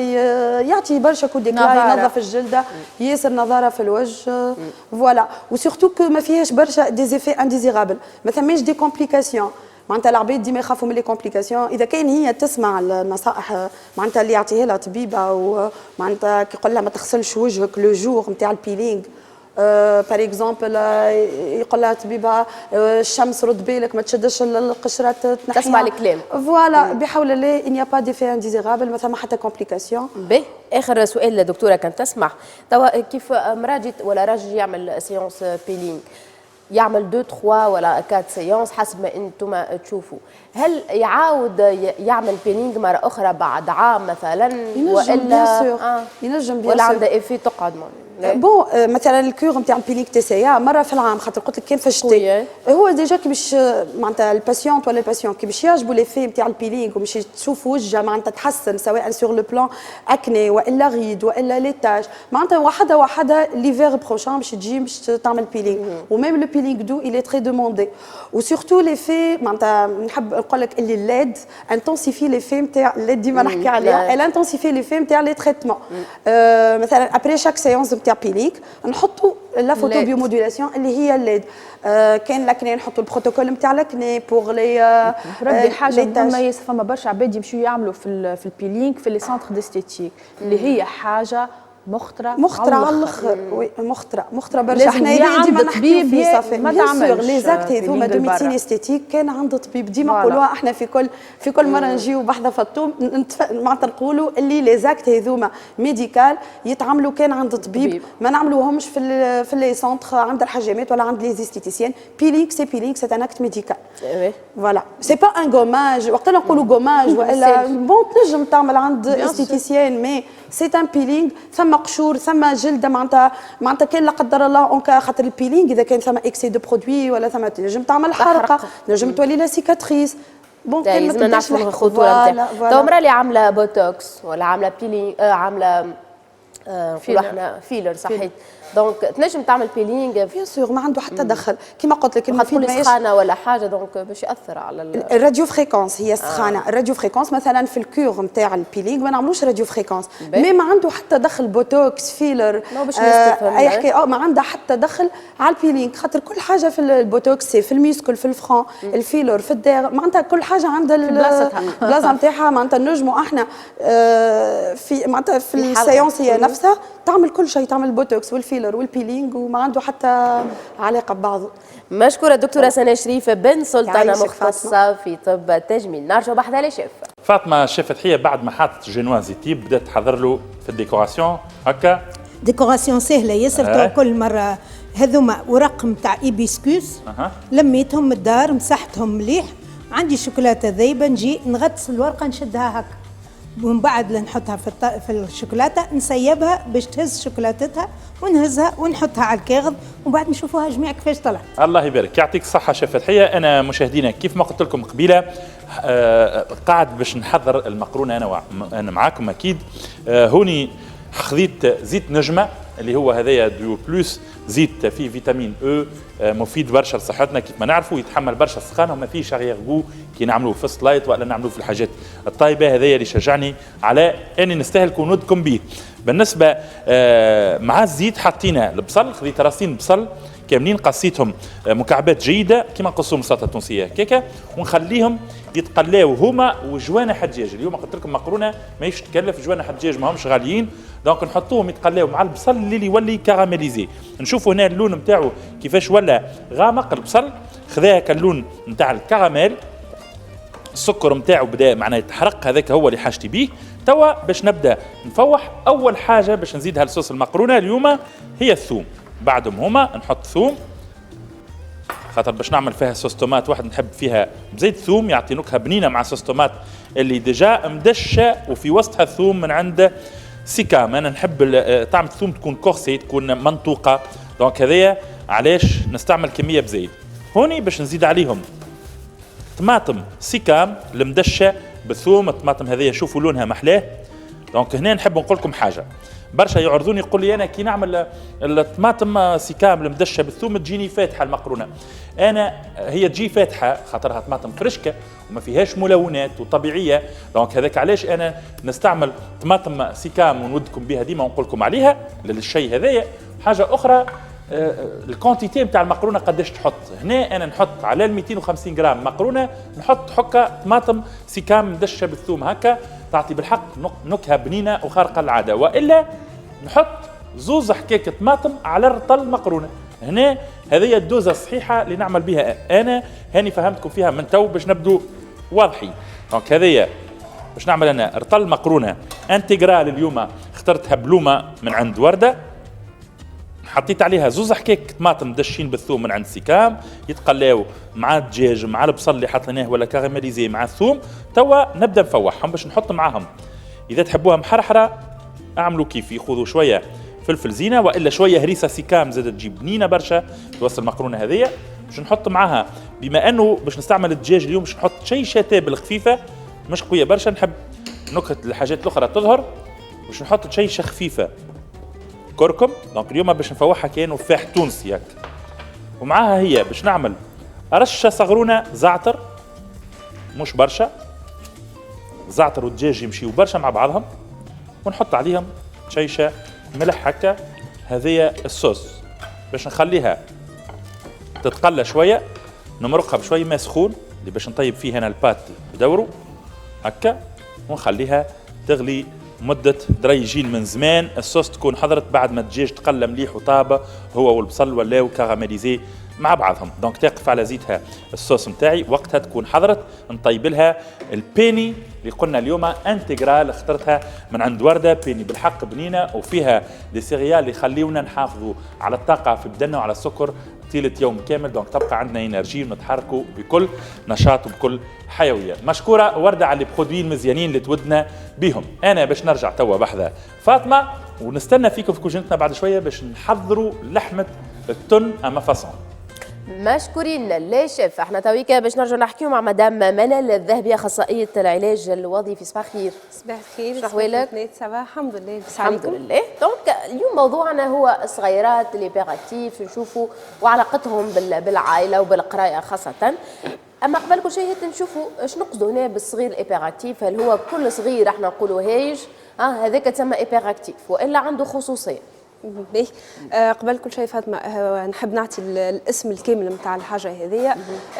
يعطي برشا كو ديكلا، ينظف الجلده، ياسر نظاره في الوجه، فوالا. وسورتو كو ما فيهاش برشا ديزيفي انديزيرابل، ما ثماش دي كومبليكاسيون. معناتها العباد ديما يخافوا من لي كومبليكاسيون، اذا كان هي تسمع النصائح معناتها اللي يعطيها لها طبيبه، ومعناتها كي يقول لها ما تغسلش وجهك لو جور نتاع البيلينغ بار اكزومبل، يقول لها طبيبها الشمس رد بالك ما تشدش القشره تنحيها، تسمع الكلام فوالا. بحول الله ان با ديفي انديزيرابل، ما ثم حتى كومبليكاسيون. باهي، اخر سؤال للدكتوره كان تسمح توا، كيف مرأة ولا راجل يعمل سيونس بيلينغ، يعمل 2 3 ولا 4 سيونس حسب ما انتم تشوفوا، هل يعاود يعمل بيلينغ مره اخرى بعد عام مثلا، ولا ينجم ولا عنده افي تقعد بون مثلا الكور نتاع البيلينغ تاعي مره في العام، خاطر قلت لك كان في الشتاء هو ديجا كي باش معناتها الباسيونت ولا الباسيون كي باش يعجبوا لي في نتاع البيلينغ وباش تشوف وجهها معناتها تحسن، سواء سور لو بلان اكني والا غيد والا لي تاج، معناتها وحده ليفير بروشان باش تجي باش تعمل بيلينغ. وميم لو بيلينغ دو il est très demandé. وسورتو لي في معناتها نحب نقول لك اللي الليد انتونسيفي لي في نتاع الليد ديما نحكي عليها، elle انتونسيفي لي في نتاع لي تريتمون. مثلا ابري شاك سيونس نتاع بيلينغ نحطوا لا فوتو بيومودولاسيون اللي هي الليد. كان لكني نحطوا البروتوكول نتاع لكني بوغ لي ربي حاجه مهمه ياسر، فما برشا عباد يمشيو يعملوا في البيلينغ في لي سونتر ديستيتيك اللي هي حاجه مخطره على الاخر. وي مخطره برشا. احنا ديما نحكيو في صافي ما تعملش لي زاكت هذوما دو ميديسين استيتيك كان عند طبيب. ديما نقولوها احنا في كل مره نجيو بحذا فطوم معناتها نقولوا اللي لي زاكت هذوما ميديكال يتعملوا كان عند طبيب، ما نعملوهمش في لي سونتر عند الحجامات ولا عند لي استيتيسيان. بيلينغ سي ان اكت ميديكال، فوالا سي با ان غوماج. وقت نقولوا غوماج والا بون تنجم تعمل عند استيتيسيان، مي سي ان بيلينغ. ثم قشور ثم جلده معناتها كان لا قدر الله اونكا خاطر البيلينغ اذا كان ثم اكسي دو برودوي ولا ثم تنجم تعمل حرقه، تنجم تولي لا سيكاتريس. بون كان لازم نعرفوا الخطوره نتاعها. تو مرة اللي عامله بوتوكس ولا عامله بيلينغ عامله فيلر صحيح، دونك تنجم تعمل بيلينغ بيان سور ما عنده حتى دخل. كيما قلت لك المفيد ما سخانه ولا حاجه، دونك باش ياثر على الراديو فريكونس. هي السخانه الراديو فريكونس مثلا في الكور نتاع البيلينغ ما نعملوش راديو فريكونس، مي ما عنده حتى دخل بوتوكس فيلر اي حكايه ما عندها حتى دخل على البيلينغ، خاطر كل حاجه في البوتوكس في الميسكل في الفرون الفيلر في الدار، معناتها كل حاجه عندها البلاصه نتاعها. معناتها نجموا احنا في معناتها في السيونس هي نفسها تعمل كل شيء، تعمل البوتوكس والفيلر والبيلينغ وما عنده حتى علاقه ببعضه. مشكوره دكتوره سناء شريف بن سلطانه مختصه في طب التجميل. نرجع بحثها لشيف فاطمه. شيف فتحيه بعد ما حطت جينواز تيب بدات تحضر له في الديكوراسيون هكا. ديكوراسيون سهله ياسر. كل مره هذوما ورق نتاع ايبيسكوس لميتهم من الدار مسحتهم مليح، عندي شوكولاته ذايبه نجي نغطس الورقه نشدها هكا، ومن بعد نحطها في الشوكولاته نسيبها باش تهز شوكولاتتها ونهزها ونحطها على الكاغذ، ومن بعد نشوفوها جميع كيفاش طلعت. الله يبارك، يعطيك الصحه شيف فتحيه. انا مشاهدينا كيف ما قلت لكم قبيله قاعد باش نحضر المقرونه انا معاكم اكيد. هوني خذيت زيت نجمه اللي هو هذايا ديو بلوس، زيت فيه فيتامين او مفيد برشا لصحتنا كيف ما نعرفوا، يتحمل برشا السخانه وما فيش غو كي نعملوه في السلايط ولا نعملوه في الحاجات الطيبه. هذايا اللي شجعني على اني نستهلك ونودكم به. بالنسبه مع الزيت حطينا البصل، خذيت راسين بصل كاملين قصيتهم مكعبات جيده كما نقصوهم السلطه التونسيه كيكه، ونخليهم يتقلاو هما وجوانح الدجاج. اليوم قلت لكم مقرونه ماهيش تكلف، جوانح الدجاج ماهمش غاليين، دونك نحطوهم يتقلاو مع البصل اللي يولي كاراميليزي. نشوفوا هنا اللون نتاعو كيفاش ولا غامق البصل، خذاها كاللون نتاع الكراميل. السكر نتاعو بدا معناه يتحرق، هذاك هو اللي حاجتي بيه. توا باش نبدا نفوح. اول حاجه باش نزيدها لصوص المقرونه اليوم هي الثوم. بعدهم هما نحط ثوم، خاطر باش نعمل فيها صوص طوماط واحد نحب فيها بزيت ثوم يعطي نكهه بنينه مع صوص طوماط اللي ديجا مدشه وفي وسطها ثوم من عند سيكام. انا نحب طعم الثوم تكون كورسي، تكون منطوقه، دونك هذايا علاش نستعمل كميه بزيت. هوني باش نزيد عليهم طماطم سيكام المدشه بالثوم. الطماطم هذيا شوفوا لونها محلاه. دونك هنا نحب نقول لكم حاجه، برشا يعرضوني يقول لي انا كي نعمل الطماطم سيكام المدشه بالثوم تجيني فاتحه المقرونه. انا هي تجي فاتحه خاطرها طماطم فرشكه وما فيهاش ملونات وطبيعيه، دونك هذاك علاش انا نستعمل طماطم سيكام ونودكم بها ديما ونقول لكم عليها للشيء هذايا. حاجه اخرى الكونتيتي نتاع المقرونه قداش تحط. هنا انا نحط على 250 غرام مقرونه نحط حكه طماطم سيكام مدشه بالثوم، هكا تعطي بالحق نكهه بنينه وخارقه العاده. والا نحط زوز حكاكه طماطم على رطل مقرونه. هنا هذه الدوزه الصحيحه اللي نعمل بها انا. هاني فهمتكم فيها من تو باش نبدو واضحين. دونك هذه باش نعمل انا رطل مقرونه انتجرال. اليوم اخترتها بلومه من عند ورده، حطيت عليها زوز حكاك طماطم دشين بالثوم من عند سيكام يتقلاو مع الدجاج مع البصل اللي حطيناه ولا كارميليزي مع الثوم. توا نبدا نفوحهم باش نحط معاهم. اذا تحبوها محرحره اعملوا كيفي، خذوا شويه فلفل زينه والا شويه هريسه سيكام زادت تجيب بنينه برشا توصل المقرونه هذيا. باش نحط معاها بما انه باش نستعمل الدجاج اليوم باش نحط شي شتابل خفيفه مش قويه برشا، نحب نكهه الحاجات الاخرى تظهر. باش نحط شيشه خفيفه كركم. دونك اليوم باش نفوحها كانه فاح تونسي هكا. ومعاها هي باش نعمل رشه صغرونه زعتر مش برشا، زعتر والدجاج يمشيو برشا مع بعضهم. ونحط عليهم شيشه ملح هكا. هذه الصوص باش نخليها تتقلى شويه، نمرقها بشويه ماء سخون اللي باش نطيب فيه هنا البات بدورو هكا، ونخليها تغلي مدة دريجين من زمان. الصوص تكون حضرت بعد ما الدجاج تقلى مليح وطابة هو والبصل ولاو كاراميليزي مع بعضهم. دونك تقف على زيتها الصوص نتاعي، وقتها تكون حضرت نطيب لها البيني اللي قلنا اليوم انتجرال اخترتها من عند ورده. بيني بالحق بنينه وفيها دي سيريال اللي يخليونا نحافظوا على الطاقه في بدننا وعلى السكر طيله يوم كامل. دونك تبقى عندنا انرجي ونتحركوا بكل نشاط وبكل حيويه. مشكوره ورده على البرودوي المزيانين اللي تودنا بهم. انا باش نرجع توا بحذا فاطمه ونستنى فيكم في كوجينتنا بعد شويه باش نحضروا لحمه التن اما فاصون. مشكورين لا شيف. احنا تويكا باش نرجعوا نحكيو مع مدام منال الذهبيه اخصائيه العلاج الوظيفي. صباح الخير. صباح الخير. شنو احوالك؟ صباح الحمد لله. الحمد لله. دونك اليوم موضوعنا هو الصغيرات الهيبراكتيف، نشوفوا وعلاقتهم بالعائله وبالقرايه خاصه. اما قبل كل شيء نشوفوا ايش نقصدوا هنا بالصغير الهيبراكتيف. هل هو كل صغير احنا نقولوا هايج هذاك تسمى هيبراكتيف والا عنده خصوصيه؟ باهي. قبل كل شيء فاطمه نحب نعطي الاسم الكامل نتاع الحاجه هذيا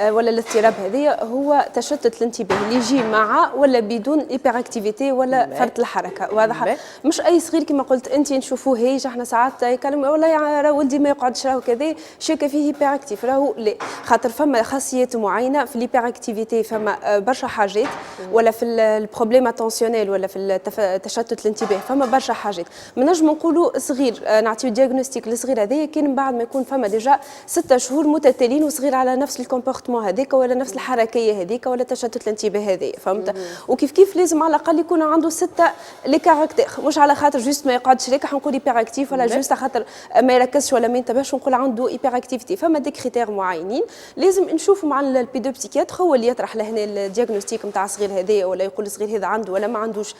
ولا الاضطراب هذيا. هو تشتت الانتباه اللي يجي مع ولا بدون هيبراكتيفيتي ولا فرط الحركه. واضحه مش اي صغير كما قلت انت نشوفوه هيج. احنا ساعات يكلم والله راه ولدي ما يقعدش راهو كذا شاكه فيه هيبراكتيف. راهو لا، خاطر فما خاصيات معينه في الهيبراكتيفيتي. فما برشا حاجات ولا في البروبليم اتونسيونيل ولا في تشتت الانتباه فما برشا حاجات. ما نجم نقولوا صغير نعطيو دياغنوستيك للصغير هذايا كان من بعد ما يكون فما ديجا 6 شهور متتاليين وصغير على نفس الكومبورتمون هذاك ولا نفس الحركيه هذيك ولا تشتت الانتباه هذايا. فهمت؟ وكيف كيف لازم على الاقل يكون عنده 6 لي كاركتير، مش على خاطر جوست ما يقعدش هكا حنقول هيبر اكتيف ولا جوست خاطر ما يركزش ولا ما ينتبهش ونقول عنده هيبر اكتيفيتي. فما دي كريتير معينين لازم نشوفوا مع البيدو بسيكياتر هو اللي يطرح لهنا الدياغنوستيك نتاع الصغير هذايا ولا يقول الصغير هذا عنده ولا ما عندوش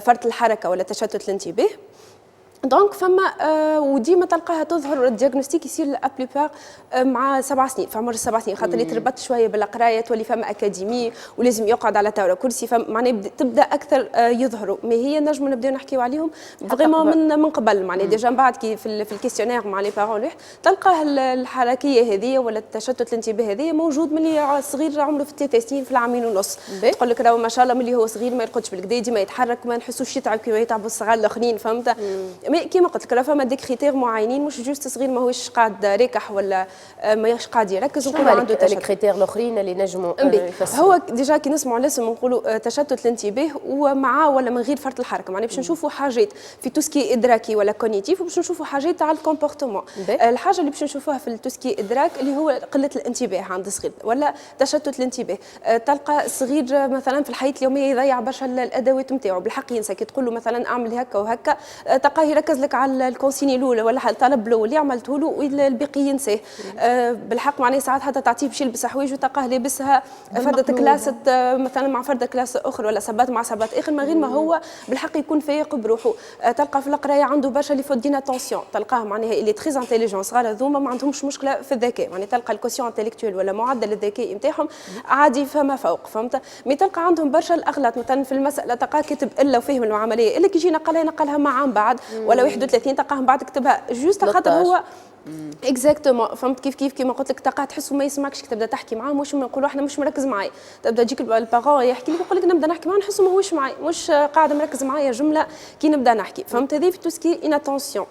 فرط الحركه ولا تشتت الانتباه. دونك فما وديما تلقاها تظهر الدياغنوستيك يصير لا بلوبار مع 7 سنين في عمر 7 سنين خاطر يتربط شويه بالقرايه تولي فما اكاديمي ولازم يقعد على طاوله كرسي. فمعناها تبدا اكثر يظهروا. ما هي نجم نبداو نحكيو عليهم فريمون من قبل. معناها ديجا من بعد كي في الكيستيونير مع لي بارون تلقاه الحركيه هذه ولا تشتت الانتباه هذه موجود ملي صغير عمره في 3 سنين في العامين ونص. تقول لك راهو ما شاء الله ملي هو صغير ما يرقدش بالكدا ديما يتحرك ما نحسوش يتعب كيما يتعبوا الصغار الاخرين. فهمت؟ كيما قلت لك فما دي كريتير معينين مش جوست صغير ماهوش قاعد راكح ولا ماهوش قاعد يركز ونقولوا عنده تشتت. الكريتير الاخرين اللي نجموا هو ديجا كي نسمعوا لازم نقولوا تشتت الانتباه ومعاه ولا من غير فرط الحركه. معناها باش نشوفوا حاجات في توسكي ادراكي ولا كونيتيف وباش نشوفوا حاجات تاع الكومبورتمون. الحاجه اللي باش نشوفوها في التوسكي ادراك اللي هو قله الانتباه عند الصغير ولا تشتت الانتباه. تلقى الصغير مثلا في الحياه اليوميه يضيع برشا الادوات نتاعو بالحق ينسى. كي تقول له مثلا اعمل هكا وهكا تلقاه يركز لك على الكونسيني الاولى ولا الطلب الاول اللي عملته له والباقي ينساه. بالحق معناها ساعات حتى تعطيه باش يلبس حوايج وتلقاه لابسها فردة كلاس مثلا مع فردة كلاس اخرى ولا سبات مع سبات اخر من غير ما هو بالحق يكون فايق بروحه. تلقى في القرايه عنده برشا اللي فوت دينا تونسيون، تلقاه معناها اللي تريز انتيليجون صغار هذوما ما عندهمش مشكله في الذكاء، يعني تلقى الكوسيون انتيليكتويل ولا معدل الذكاء نتاعهم عادي فما فوق، فهمت؟ مي تلقى عندهم برشا الاغلاط مثلا في المساله تلقاه كاتب الا وفهم العمليه الا كي يجي نقلها مع بعد ولا 31 تلقاه بعد كتبها جوست خاطر هو اكزاكتومون، فهمت كيف كيما قلت لك تلقاه تحسه ما يسمعكش كي تبدا تحكي معاه، مش نقولوا احنا مش مركز معايا، تبدا تجيك البارون يحكي لك يقول لك نبدا نحكي معاه نحسه ماهوش معايا، مش قاعد مركز معايا جمله كي نبدا نحكي، فهمت؟ هذه في توسكي اناتونسيون.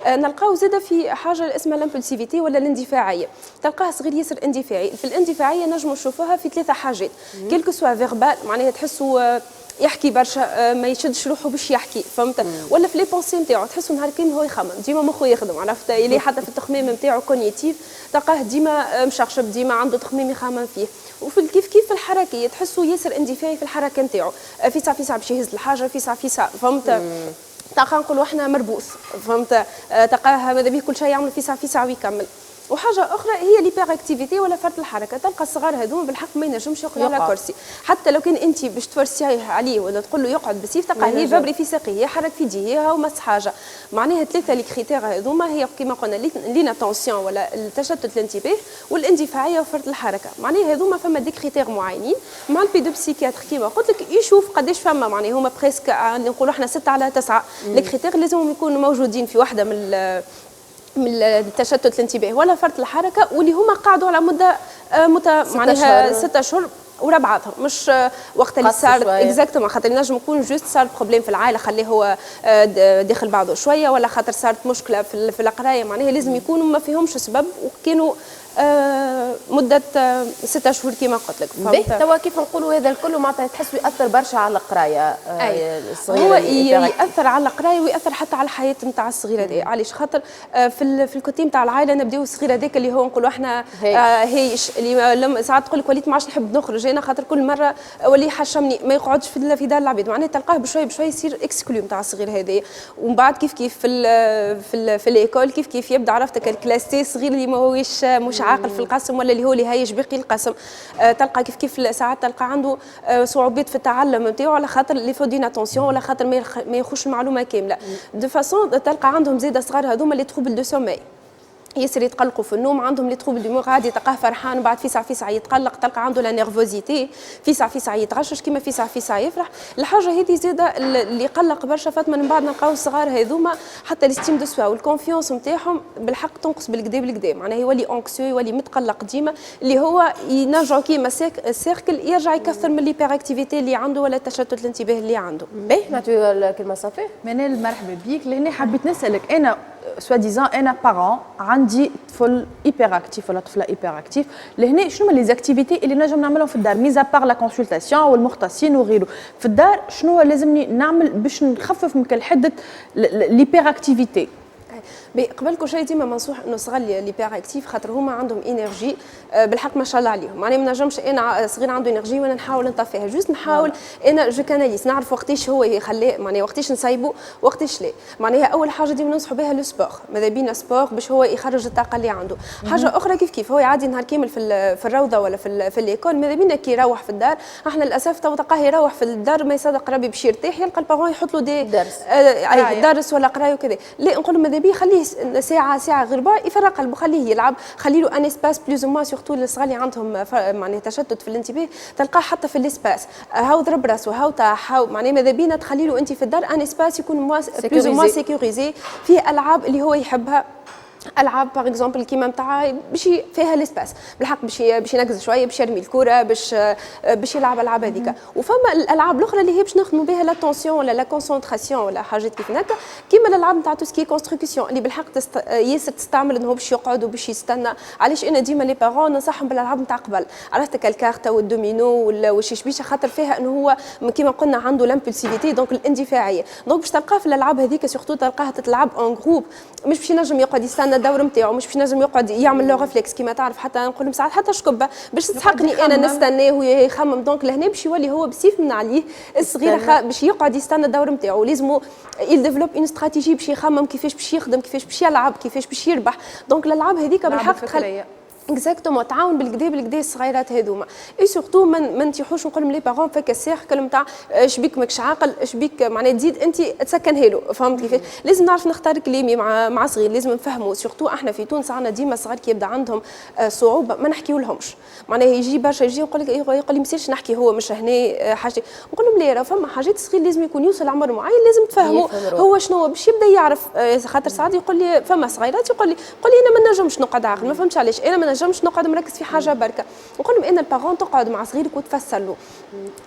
نلقاو زاده في حاجه اسمها الامبولسيفيتي ولا الاندفاعيه، تلقاه صغير ياسر اندفاعي. في الاندفاعيه نجموا نشوفوها في ثلاثه حاجات، كيلكو سوا فيربال معناها تحسوا يحكي برشا ما يشدش روحه باش يحكي، فهمت؟ ولا في لي بونسي نتاعو تحسوا نهار كامل هو يخمم، ديما مخه يخدم، عرفت؟ اللي حتى في التخميم نتاعو كونيتيف تلقاه ديما مشرشب، ديما عنده تخميم يخمم فيه. وفي كيف في الحركيه تحسوا ياسر اندفاعي في الحركه نتاعو، في ساعه باش يهز الحاجه، في ساعه فهمت؟ تلقاه نقولوا احنا مربوس، فهمت؟ تلقاه ماذا به كل شيء يعمل في ساعه ويكمل. وحاجه اخرى هي ليبر اكتيفيتي ولا فرط الحركه، تلقى الصغار هذوما بالحق ما ينجمش يقعد على كرسي، حتى لو كان انت باش تفرسيه عليه ولا تقول له يقعد بسيف تلقاه هي فابري في ساقيه يحرك في يديه ومس حاجه. معناها ثلاثه لي كريتير هذوما هي كما قلنا ليناتونسيون ولا التشتت الانتباه والاندفاعيه وفرط الحركه، معناها هذوما فما دي كريتير معينين مع البيدو بسيكياتر كيما قلت لك يشوف قداش فما، معناها هما بريسك نقولوا احنا 6 على 9 لي كريتير لازم يكونوا موجودين في واحده من التشتت الانتباه ولا فرط الحركه، واللي هما قعدوا على مده معناها 6 اشهر ورا بعضهم، مش وقت اللي صار اكزاكتومون، خاطر ينجم يكون جوست صار بروبليم في العائله خليه هو داخل بعضه شويه، ولا خاطر صارت مشكله في القرايه، معناها لازم يكونوا ما فيهمش سبب وكانوا مده 6 شهور كما قلت لك. فهمت؟ توا كيف نقولوا هذا الكل معناتها تحسوا ياثر برشا على القرايه الصغيره، هو ياثر على القرايه وياثر حتى على الحياه نتاع الصغيره هذه، علاش خاطر في الكوتي نتاع العائله نبداو الصغير هذاك اللي هو نقولوا احنا هيش اللي ساعات تقول لك وليت ما عادش نحب نخرج انا خاطر كل مره ولي يحشمني ما يقعدش في دار العباد، معناها تلقاه بشوي يصير اكسكلو نتاع الصغير هذايا. ومن بعد كيف في الايكول كيف يبدا عرفتك الكلاسي الصغير اللي ماهوش مش عاقل في القسم ولا اللي هو اللي هايش باقي القسم، تلقى كيف ساعات تلقى عنده صعوبات في التعلم نتاعو على خاطر لي فو دين اتونسيون ولا خاطر ما يخش المعلومه كامله. دو فاسون تلقى عندهم زياده صغار هذوما لي تروبل دو سومي، ياسر يتقلقوا في النوم، عندهم لي تروبل دو مور عادي تلقاه فرحان بعد في ساعه يتقلق، تلقى عنده لا نيرفوزيتي في ساعه يتغشش كيما في ساعه يفرح. الحاجه هذه زاده اللي قلق برشا فاطمه من بعد نلقاو الصغار هذوما حتى الاستيم دو سوا والكونفيونس نتاعهم بالحق تنقص بالكدا معناها يولي اونكسيو يولي متقلق ديما، اللي هو ينرجعوا كيما سيركل يرجع يكثر من ليبر اكتيفيتي اللي عنده ولا التشتت الانتباه اللي عنده. باهي نعطيو الكلمه صافي. منال مرحبا بيك، لهنا حبيت نسالك انا سوا ديزان انا بارون عندي طفل ايبر اكتيف ولا طفله ايبر اكتيف، لهنا شنو هما لي زاكتيفيتي اللي نجم نعملهم في الدار ميزا بار لا كونسلطاسيون والمختصين وغيره في الدار، شنو لازمني نعمل باش نخفف من حده ليبر اكتيفيتي؟ قبل كل شيء ديما منصوح انه صغار لي بير اكتيف خاطر هما عندهم انرجي بالحق ما شاء الله عليهم، معناها ما نجمش انا صغير عنده انرجي وانا نحاول نطفيها، جوست نحاول انا جو كاناليز نعرف وقتاش هو يخليه، معناها وقتاش نسايبه وقتاش لا، معناها اول حاجه ديما ننصحوا بها لو سبور، ماذا بينا سبور باش هو يخرج الطاقه اللي عنده. حاجه اخرى كيف هو عادي نهار كامل في الروضه ولا في الايكول، ماذا بينا كي يروح في الدار، احنا للاسف تو تلقاه يروح في الدار ما يصدق ربي باش يرتاح، يلقى البارون يحط له دي درس ولا قرايه وكذا، لا نقول ماذا بيه خليه ساعه غير ربع يفرق قلبه، خليه يلعب، خلي له ان اسباس بلوز او موا سورتو الصغار اللي عندهم معناها تشتت في الانتباه تلقاه حتى في الاسباس هاو ضرب راسه هاو طاح هاو، معناها ماذا بينا تخلي له انت في الدار ان اسباس يكون بلوز او موا سيكوريزي فيه العاب اللي هو يحبها، العاب باغ اكزومبل كيما نتاع باش فيها ليسباس بالحق باش ينقز شويه باش يرمي الكره باش يلعب العاب هذيك. وفما الالعاب الاخرى اللي هي باش نخدموا بها لاتونسيون ولا لا كونسونطراسيون ولا حاجات كيف هكا، كيما الالعاب نتاع توسكي كونستركسيون اللي بالحق ياسر تستعمل انه باش يقعد وباش يستنى. علاش انا ديما لي بارون ننصحهم بالالعاب نتاع قبل، عرفتك الكارتا والدومينو والشيشبيشه خاطر فيها انه هو كيما قلنا عنده لامبولسيفيتي دونك الاندفاعيه، دونك باش تلقاه في الالعاب هذيك سورتو تلقاها تتلعب اون جروب، مش باش ينجم يقعد يستنى يستنى الدور نتاعو، مش باش نجم يقعد يعمل لو ريفلكس كيما تعرف. حتى نقول لهم ساعات حتى شكبه باش تسحقني انا نستناه ويخمم. دونك لهنا باش يولي هو بسيف من عليه الصغير باش يقعد يستنى الدور نتاعو. لازمو يديفلوب اون استراتيجي باش يخمم كيفاش باش يخدم، كيفاش باش يلعب، كيفاش باش يربح. دونك الالعاب هذيك بالحق تخلي اكزاكتومون تعاون بالكدا الصغيرات هذوما. اي سورتو ما نتيحوش نقول لهم لي بارون فك السيركل نتاع شبيك ماكش عاقل، شبيك معناها تزيد انت تسكنها له. فهمت كيفاش؟ لازم نعرف نختار كلامي مع صغير، لازم نفهموا. سورتو احنا في تونس عندنا ديما صغار كي يبدا عندهم صعوبه ما نحكيو لهمش. معناها يجي برشا يجي يقول لي مسيرش نحكي هو مش هنا حاجه. نقول لهم لا، راه فما حاجات صغير لازم يكون يوصل عمر معين لازم تفهموا هو شنو باش يبدا يعرف. خاطر ساعات يقول لي فما صغيرات يقول لي انا ما نجمش نقعد عاقل، ما فهمتش علاش انا ما نجمش نقعد مركز في حاجه بركه. نقول لهم ان البارون تقعد مع صغيرك وتفسر له.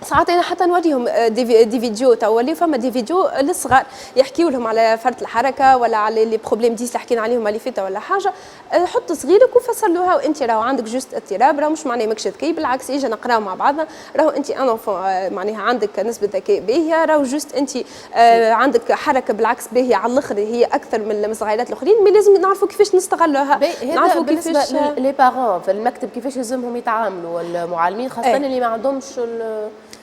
ساعات انا حتى نوريهم دي فيديو تولي فما دي فيديو للصغار يحكيوا لهم على فرط الحركه ولا على لي بروبليم ديس اللي حكينا عليهم اللي فاتوا ولا حاجه. حط صغيرك وفسر له وانت راهو عندك جوست اضطراب، راهو مش معناه ماكش ذكي، بالعكس اجي نقراو مع بعضنا. راهو انت ان معناها عندك نسبه ذكاء باهيه، راهو جوست انت عندك حركه بالعكس باهيه على الاخر هي اكثر من الصغيرات الاخرين، مي لازم نعرفوا كيفاش نستغلوها. نعرفوا كيفاش لي بارون في المكتب كيفاش لازمهم يتعاملوا المعلمين خاصه اللي ما عندهمش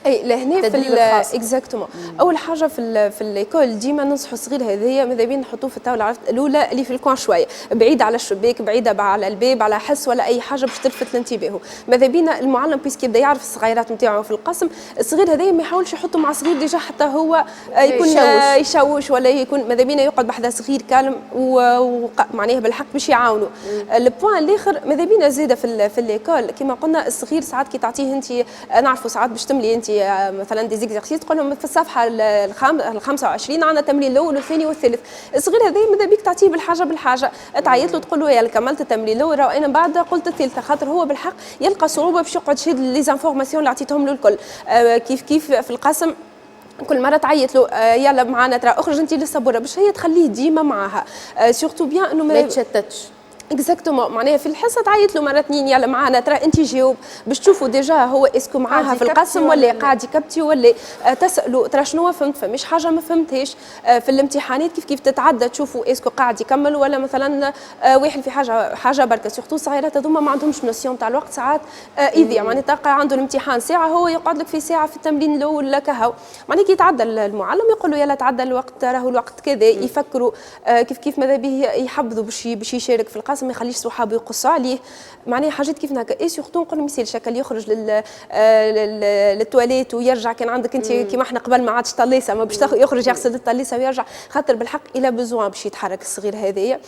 اي لهنا في اكزاكتومون. اول حاجه في الليكول ديما ننصحوا الصغير هذايا ماذا بين نحطوه في الطاوله الاولى اللي في الكوان شويه بعيده على الشباك، بعيده على الباب، على حس ولا اي حاجه باش تلفت الانتباه. ماذا بينا المعلم بيسكي يبدا يعرف الصغيرات نتاعو في القسم، الصغير هذايا ما يحاولش يحطه مع صغير ديجا حتى هو يكون يشوش ولا يكون ماذا بينا يقعد بحذا صغير كالم ومعناها بالحق باش يعاونوا. البوان الاخر ماذا بينا زاده في الليكول كما قلنا الصغير ساعات كي تعطيه انت نعرفوا ساعات باش تملي انت مثلا دي زيكزارسيس تقول لهم في الصفحه ال 25 عندنا التمرين الاول والثاني والثالث. الصغير هذا ماذا بيك تعطيه بالحاجه تعيط له تقول له يا كملت التمرين الاول راه انا بعد قلت الثالثه، خاطر هو بالحق يلقى صعوبه باش يقعد يشد لي زانفورماسيون اللي عطيتهم له الكل. كيف في القسم كل مره تعيط له يلا معنا ترى اخرج انت للسبوره باش هي تخليه ديما معاها. سورتو بيان انه ما يتشتتش. اكزاكتومون معناها في الحصه تعيط له مره اثنين يلا معانا ترى انت جاوب باش تشوفوا ديجا هو اسكو معاها في القسم ولا قاعد يكبتي ولا تسالوا ترى شنو فهمت فمش حاجه ما فهمتهاش. في الامتحانات كيف تتعدى تشوفوا اسكو قاعد يكمل ولا مثلا واحد في حاجه بركه. سورتو الصغيرات هذوما ما عندهمش نوسيون تاع الوقت ساعات يضيع. يعني تلقى عنده الامتحان ساعه هو يقعد لك في ساعه في التمرين الاول كهو. معناها كي يتعدى المعلم يقول له يلا تعدى الوقت راهو الوقت كذا. يفكروا كيف ماذا به يحبذوا باش يشارك في القسم ما يخليش صحابه يقصوا عليه. معناها حاجات كيف هكا. اي سورتو نقول لهم يسال شكل يخرج للتواليت ويرجع. كان عندك انت كيما احنا قبل ما عادش طليسه ما باش يخرج يغسل الطليسه ويرجع، خاطر بالحق الى بزوان باش يتحرك الصغير هذايا.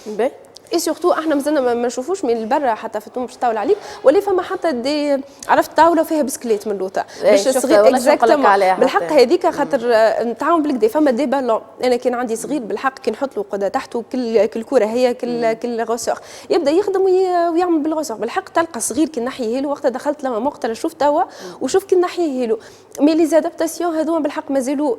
اي سورتو احنا مازلنا ما نشوفوش من البرا حتى في تونس باش تطاول عليك ولا فما حتى دي عرفت طاوله فيها بسكليت من لوطا باش الصغير اكزاكتومون بالحق هذيك خاطر نتعاون بالكدا. فما دي بالون انا كان عندي صغير بالحق كي نحط له قدا تحته كل كره هي كل غوسور يبدا يخدم ويعمل بالغوسور. بالحق تلقى صغير كي نحيه له وقتها دخلت لما مقتله شفت توا وشوف كي نحيه له. مي لي زادابتاسيون هذوما بالحق مازالوا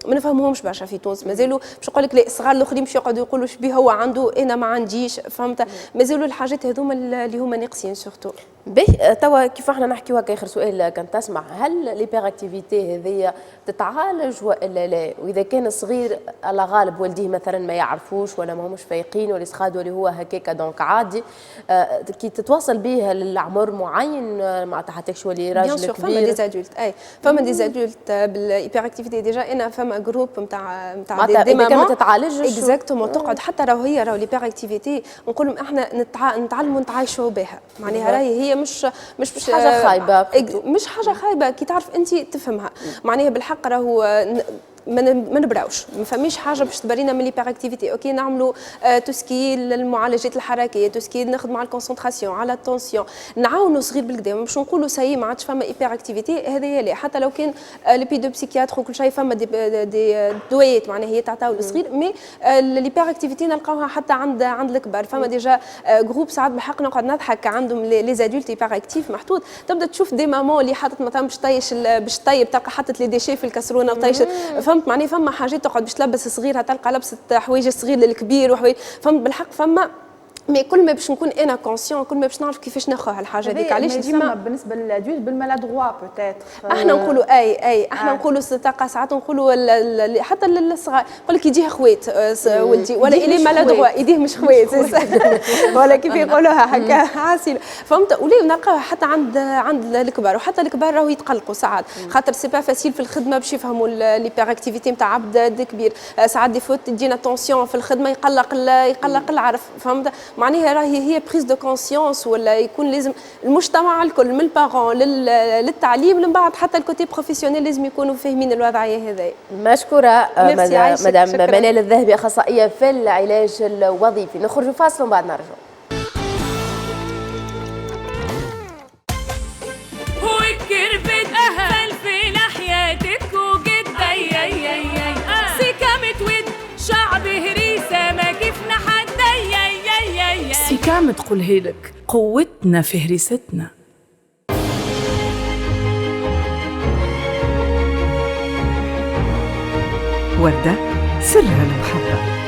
ما نفهمهمش برشا في تونس. مازالوا باش نقول لك لا الصغار الاخرين باش يقعدوا يقولوا شبيه هو عنده انا ما عنديش. فهمت مازالوا الحاجات هذوما اللي هما ناقصين سورتو. باهي توا كيف احنا نحكيو هكا اخر سؤال كان تسمع هل ليبير اكتيفيتي هذيا تتعالج والا لا؟ واذا كان صغير على غالب والديه مثلا ما يعرفوش ولا ما همش فايقين ولا يسخادوا اللي هو هكاكا دونك عادي كي تتواصل به للعمر معين معناتها حتى شوي راجل كبير. فما دي زادولت فما دي زادولت بالهيبر اكتيفيتي ديجا انا فما جروب نتاع دي ماما ما تتعالجش اكزاكتومون تقعد حتى راهو الهيبر اكتيفيتي نقول لهم احنا نتعلموا نتعايشوا بها. معناها راهي هي مش حاجه خايبه مش حاجه خايبه كي تعرف انت تفهمها. معناها بالحق راهو ما نبراوش ما فماش حاجه باش تبرينا من ليبر اكتيفيتي. اوكي نعملوا توسكي المعالجات الحركيه توسكي نخدموا على الكونسنتراسيون على التونسيون نعاونوا صغير بالكدا باش نقولوا سي ما عادش فما هيبر اكتيفيتي هذايا لا. حتى لو كان لي بسيكياتر وكل شيء فما دي دويات معناها هي تعطاو للصغير. مي الليبر اكتيفيتي نلقاوها حتى عند الكبار. فما ديجا جروب ساعات بالحق نقعد نضحك عندهم لي زادولت هيبر اكتيف محطوط تبدا تشوف دي مامون اللي حاطت مثلا باش طيب تلقى حطت لي ديشي في الكسرونه وطيشت. فهمت معناها فما حاجات تقعد باش تلبس صغيرها تلقى لبست حوايج الصغير للكبير وحوايج. فهمت بالحق فما مي كل ما باش نكون انا كونسيون كل ما باش نعرف كيفاش ناخذ الحاجه هذيك. علاش ديما بالنسبه للادوت بالمالادغوا بوتيت احنا نقولوا اي احنا نقولوا الصداقه ساعات نقولوا حتى للصغار يقول لك يديه خويت ولدي ولا الي مالادغوا يديه مش خويت ولا كيف يقولوها هكا عاسل فهمت. وليه نلقاوها حتى عند الكبار وحتى الكبار راهو يتقلقوا ساعات خاطر سي با فاسيل في الخدمه باش يفهموا ليبر اكتيفيتي نتاع عبد كبير. ساعات دي فوت تجينا تونسيون في الخدمه يقلق العرف فهمت. معناها راهي هي بريز دو كونسيونس ولا يكون لازم المجتمع الكل من البارون للتعليم من بعد حتى الكوتي بروفيسيونيل لازم يكونوا فاهمين الوضعيه هذه. مشكوره مدام منال الذهبي اخصائيه في العلاج الوظيفي. نخرجوا فاصل ومن بعد نرجعوا. وكرفت أهل في ناحيتك وجد سكامت ود شعب هريسة ما كيفنا حد سكام تقولها لك قوتنا في هريستنا. وردة سرها المحبة.